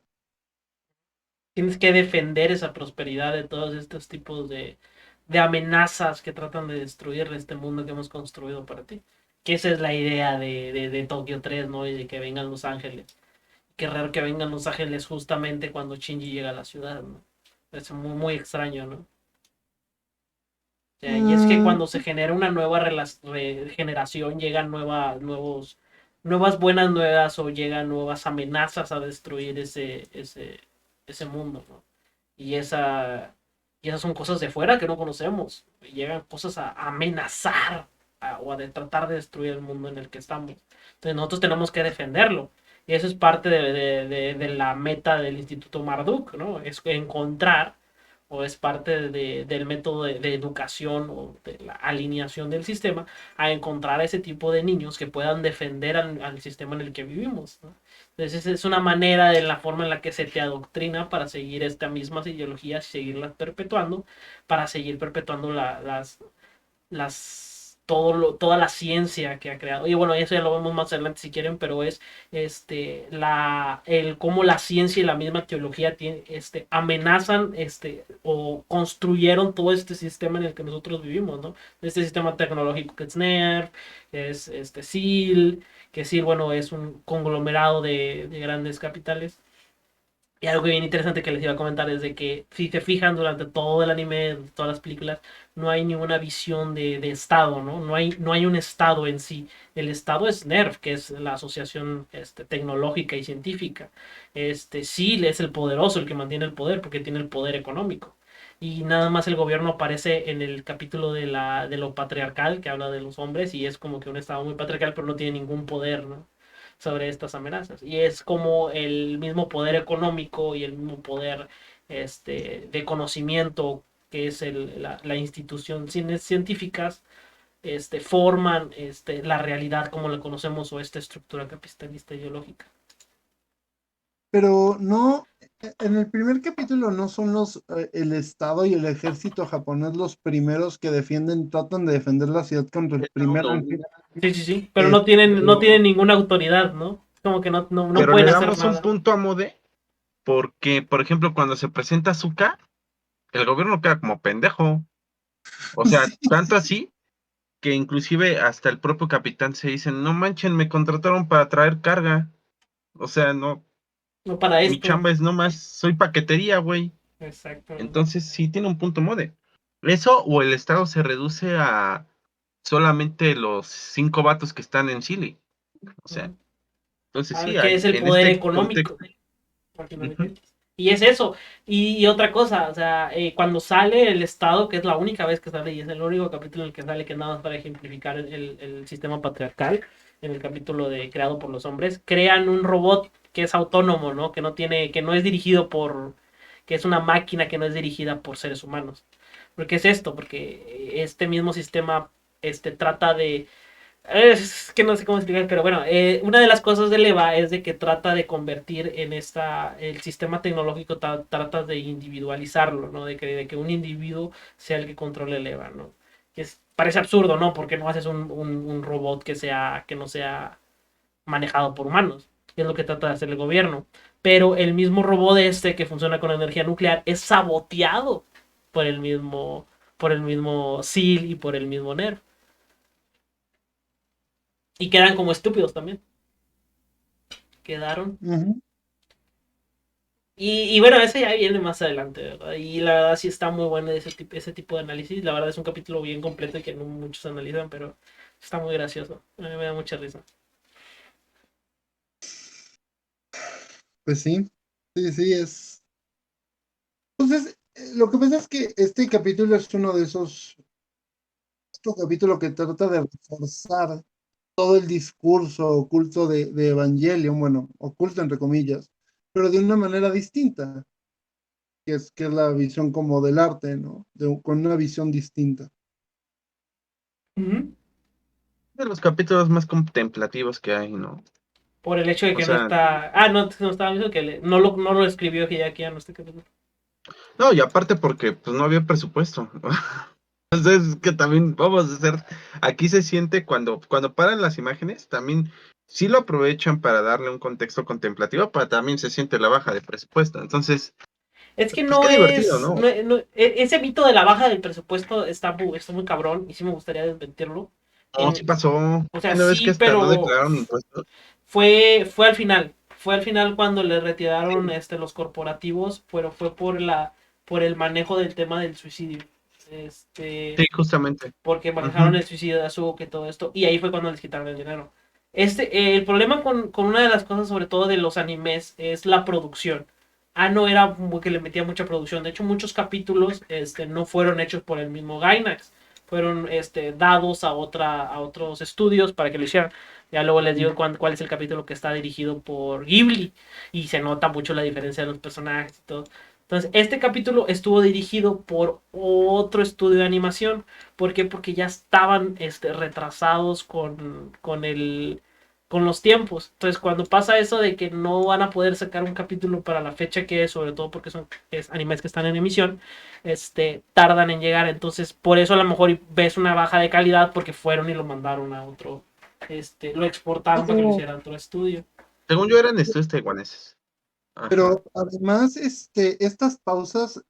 Tienes que defender esa prosperidad de todos estos tipos de amenazas que tratan de destruir este mundo que hemos construido para ti. Que esa es la idea de Tokio 3, ¿no? Y de que vengan los ángeles. Qué raro que vengan los ángeles justamente cuando Shinji llega a la ciudad, ¿no? Es muy, muy extraño, ¿no? O sea, y es que Mm, cuando se genera una nueva generación, llegan nuevas buenas nuevas o llegan nuevas amenazas a destruir ese mundo, ¿no? Y, y esas son cosas de fuera que no conocemos. Llegan cosas a amenazar o a tratar de destruir el mundo en el que estamos. Entonces nosotros tenemos que defenderlo. Y eso es parte de la meta del Instituto Marduk, ¿no? Es encontrar, o es parte del método de educación o de la alineación del sistema, a encontrar a ese tipo de niños que puedan defender al sistema en el que vivimos, ¿no? Entonces es una manera de la forma en la que se te adoctrina para seguir estas mismas ideologías y seguirlas perpetuando, para seguir perpetuando toda la ciencia que ha creado. Y bueno, eso ya lo vemos más adelante si quieren, pero es el cómo la ciencia y la misma teología amenazan o construyeron todo este sistema en el que nosotros vivimos, ¿no? Este sistema tecnológico que es NERF, que es SEAL, que SEAL, bueno, es un conglomerado de grandes capitales. Y algo bien interesante que les iba a comentar es de que si se fijan durante todo el anime, todas las películas, no hay ninguna visión de Estado, ¿no? No hay un Estado en sí. El Estado es NERF, que es la asociación tecnológica y científica. Sí, es el poderoso, el que mantiene el poder, porque tiene el poder económico. Y nada más el gobierno aparece en el capítulo de lo patriarcal, que habla de los hombres, y es como que un Estado muy patriarcal, pero no tiene ningún poder, ¿no? sobre estas amenazas. Y es como el mismo poder económico y el mismo poder de conocimiento que es la institución científicas, forman la realidad como la conocemos o esta estructura capitalista ideológica. Pero no, en el primer capítulo no son el Estado y el ejército japonés los primeros que tratan de defender la ciudad contra el primer No, ejército. Sí, pero no tienen ninguna autoridad, ¿no? Como que no pero pueden le hacer damos un nada. punto a Mode porque, por ejemplo, cuando se presenta Azuka, el gobierno queda como pendejo. O sea, Sí, tanto así que inclusive hasta el propio capitán se dice, no manchen, me contrataron para traer carga. O sea, no, No para mi esto. chamba es nomás, soy paquetería, güey. Exactamente. Entonces sí tiene un punto Mode. Eso o el estado se reduce a solamente los 5 vatos que están en Chile. O sea, entonces sí, Que es hay el en poder este económico. contexto. Al final de Ujú. cuentas. Y es eso. Y otra cosa, o sea, cuando sale el Estado, que es la única vez que sale y es el único capítulo en el que sale, que nada más para ejemplificar el sistema patriarcal, en el capítulo de Creado por los Hombres, crean un robot que es autónomo, ¿no? Que no es dirigido que es una máquina que no es dirigida por seres humanos. ¿Por qué es esto? Porque este mismo sistema trata de es que no sé cómo explicar, pero bueno, una de las cosas de EVA es de que trata de convertir el sistema tecnológico trata de individualizarlo, ¿no? De que un individuo sea el que controle el EVA, ¿no? Parece absurdo, ¿no? Porque no haces un robot que no sea manejado por humanos. Es lo que trata de hacer el gobierno. Pero el mismo robot que funciona con energía nuclear es saboteado por por el mismo SEAL y por el mismo NERF. Y quedan como estúpidos también. Quedaron. ujú. Y bueno, ese ya viene más adelante, ¿verdad? Y la verdad sí está muy bueno ese tipo de análisis. La verdad es un capítulo bien completo y que no muchos analizan, pero está muy gracioso. A mí me da mucha risa. Pues sí, sí, es. Entonces, lo que pasa es que este capítulo es uno de esos capítulos que trata de reforzar todo el discurso oculto de Evangelion, bueno, oculto entre comillas, pero de una manera distinta, que es la visión como del arte, ¿no? Con una visión distinta. Ujú. De los capítulos más contemplativos que hay, ¿no? Por el hecho de O que no sea, está. No estaba diciendo que no lo escribió Hideaki Anno este capítulo. no, y aparte porque pues no había presupuesto. Entonces, que también vamos a hacer, aquí se siente cuando paran las imágenes, también sí lo aprovechan para darle un contexto contemplativo, pero también se siente la baja de presupuesto. Entonces, Es que pues qué divertido, ¿no? ese mito de la baja del presupuesto está muy cabrón y sí me gustaría desmentirlo. No, sí pasó. O sea, ¿No ves que sí, hasta no pero declararon impuestos? fue al final. Fue al final cuando le retiraron los corporativos, pero fue por el manejo del tema del suicidio. Sí, justamente. Porque manejaron Ujú. el suicidio de Azuka y todo esto, y ahí fue cuando les quitaron el dinero. El problema con una de las cosas, sobre todo de los animes, es la producción. No era que le metía mucha producción. De hecho, muchos capítulos no fueron hechos por el mismo Gainax. Fueron dados a otros estudios para que lo hicieran. Ya luego les digo cuál es el capítulo que está dirigido por Ghibli. Y se nota mucho la diferencia de los personajes y todo. Entonces, este capítulo estuvo dirigido por otro estudio de animación. ¿Por qué? Porque ya estaban retrasados con los tiempos. Entonces, cuando pasa eso de que no van a poder sacar un capítulo para la fecha que es, sobre todo porque es animes que están en emisión, tardan en llegar. Entonces, por eso a lo mejor ves una baja de calidad porque fueron y lo mandaron a otro, lo exportaron para que lo No, hiciera otro estudio. Según yo eran estudios taiwaneses. Ajá. pero además, estas pausas,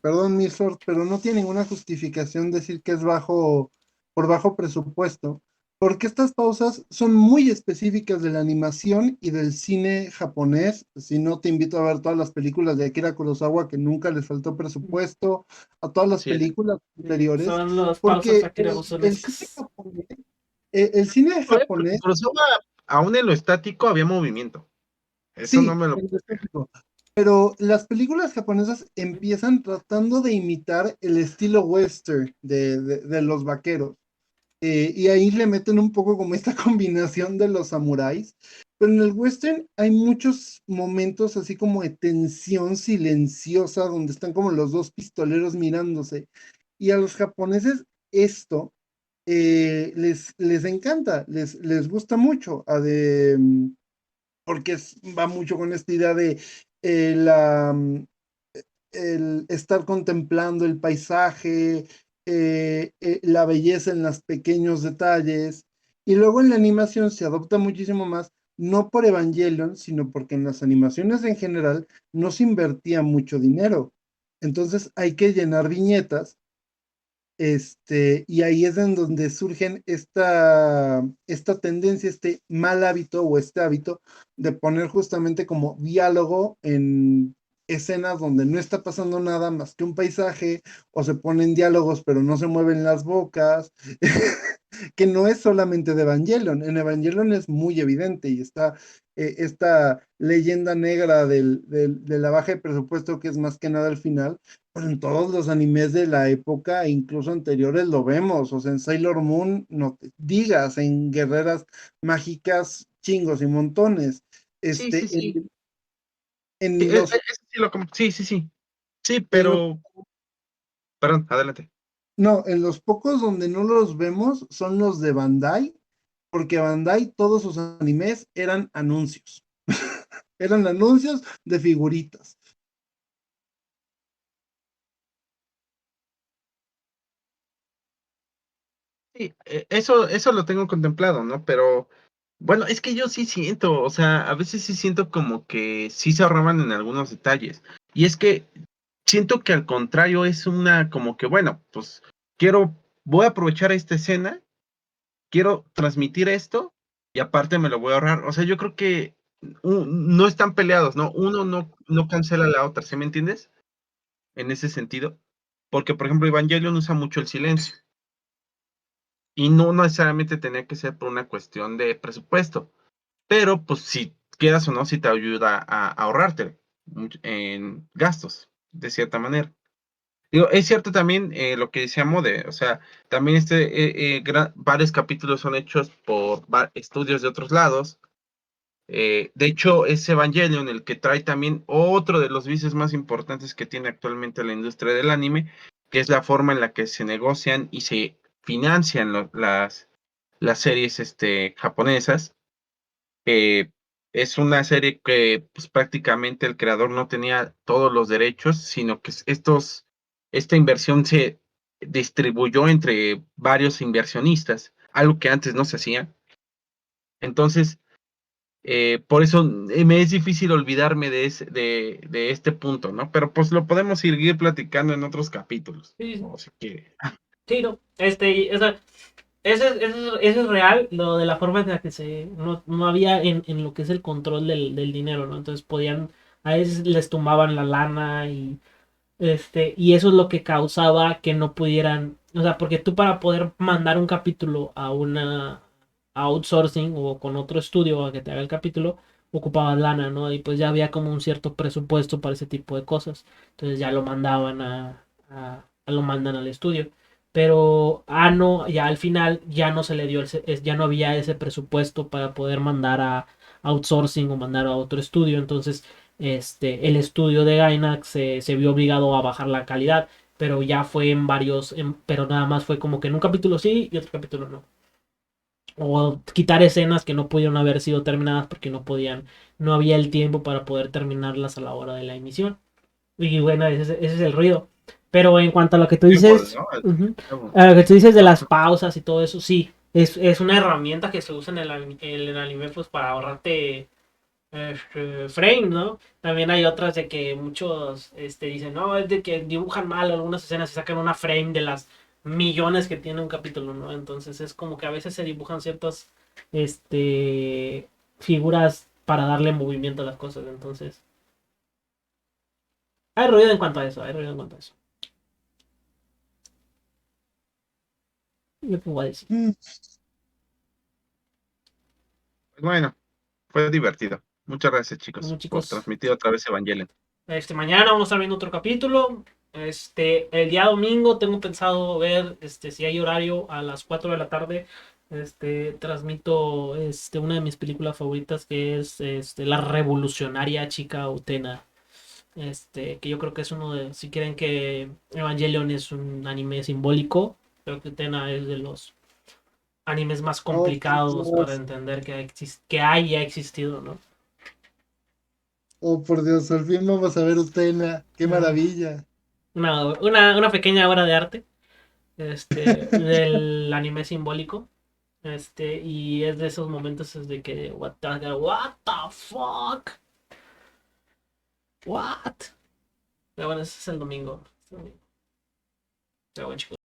perdón, Milford, pero no tiene ninguna justificación decir que es por bajo presupuesto, porque estas pausas son muy específicas de la animación y del cine japonés. Si no, te invito a ver todas las películas de Akira Kurosawa, que nunca les faltó presupuesto, a todas las Así es. películas anteriores, Son las pausas porque Akira el cine japoneses. japonés, el cine Porque japonés, Kurosawa, aún en lo estático había movimiento. Eso no sí, me lo... en específico. Pero las películas japonesas empiezan tratando de imitar el estilo western de los vaqueros. y ahí le meten un poco como esta combinación de los samuráis. Pero en el western hay muchos momentos así como de tensión silenciosa, donde están como los dos pistoleros mirándose. Y a los japoneses esto les encanta, les gusta mucho. Porque va mucho con esta idea de el estar contemplando el paisaje, la belleza en los pequeños detalles. Y luego en la animación se adopta muchísimo más, no por Evangelion, sino porque en las animaciones en general no se invertía mucho dinero. Entonces hay que llenar viñetas, y ahí es en donde surgen esta tendencia, este mal hábito o este hábito de poner justamente como diálogo en escenas donde no está pasando nada más que un paisaje, o se ponen diálogos pero no se mueven las bocas, que no es solamente de Evangelion. En Evangelion es muy evidente y está esta leyenda negra de la baja de presupuesto, que es más que nada al final, pero en todos los animes de la época, e incluso anteriores, lo vemos. O sea, en Sailor Moon, no te digas, en Guerreras Mágicas, chingos y montones. Sí, sí, sí. En los, Sí, sí, sí. Sí, en los, pero. Perdón, adelante. no, en los pocos donde no los vemos son los de Bandai, porque Bandai, todos sus animes eran anuncios. Eran anuncios de figuritas. Sí, eso lo tengo contemplado, ¿no? Pero bueno, es que yo sí siento, o sea, a veces sí siento como que sí se ahorraban en algunos detalles. Y es que siento que al contrario es una como que, bueno, pues voy a aprovechar esta escena, quiero transmitir esto y aparte me lo voy a ahorrar. O sea, yo creo que no están peleados, ¿no? Uno no cancela la otra, ¿sí me entiendes? En ese sentido. Porque, por ejemplo, Evangelion usa mucho el silencio. Y no necesariamente tenía que ser por una cuestión de presupuesto, pero pues si quieras o no, si te ayuda a ahorrarte en gastos, de cierta manera. Digo, es cierto también lo que decía Mode, o sea, también varios capítulos son hechos por estudios de otros lados. De hecho, es Evangelion el que trae también otro de los vicios más importantes que tiene actualmente la industria del anime, que es la forma en la que se negocian y se financian las series japonesas. Es una serie que pues, prácticamente el creador no tenía todos los derechos, sino que esta inversión se distribuyó entre varios inversionistas, algo que antes no se hacía. Entonces, por eso me es difícil olvidarme de este punto, ¿no? Pero pues lo podemos seguir platicando en otros capítulos, Sí, o si quiere. sí, no. O sea, eso es real, lo de la forma en la que no había en lo que es el control del dinero, ¿no? Entonces a veces les tumbaban la lana y eso es lo que causaba que no pudieran, o sea, porque tú para poder mandar un capítulo a outsourcing o con otro estudio a que te haga el capítulo, ocupabas lana, ¿no? Y pues ya había como un cierto presupuesto para ese tipo de cosas. Entonces ya lo mandaban lo mandan al estudio. Pero no, ya al final ya no se le dio, ya no había ese presupuesto para poder mandar a outsourcing o mandar a otro estudio. Entonces el estudio de Gainax se vio obligado a bajar la calidad, pero ya fue pero nada más fue como que en un capítulo sí y otro capítulo no. O quitar escenas que no pudieron haber sido terminadas porque no había el tiempo para poder terminarlas a la hora de la emisión. Y bueno, ese es el ruido. Pero en cuanto a lo que tú dices, ¿No? a lo que tú dices de las pausas y todo eso, sí, es una herramienta que se usa en el anime pues para ahorrarte frame, ¿no? También hay otras de que muchos dicen, no, es de que dibujan mal algunas escenas y sacan una frame de las millones que tiene un capítulo, ¿no? Entonces es como que a veces se dibujan ciertas figuras para darle movimiento a las cosas, entonces hay ruido en cuanto a eso, hay ruido en cuanto a eso. Yo qué voy a decir. Bueno, fue divertido. Muchas gracias, chicos, Bueno, por chicos, transmitir otra vez Evangelion. mañana vamos a estar viendo otro capítulo. El día domingo tengo pensado ver si hay horario a las 4 de la tarde. Transmito una de mis películas favoritas que es La Revolucionaria Chica Utena. Que yo creo que es uno de, si quieren que Evangelion es un anime simbólico, creo que Utena es de los animes más complicados para entender que haya existido, ¿no? Oh, por Dios, al fin vamos a ver Utena. ¡Qué maravilla! Una pequeña obra de arte del anime simbólico. Y es de esos momentos es de que what the fuck, what. Pero bueno, ese es el domingo. Pero bueno, chicos.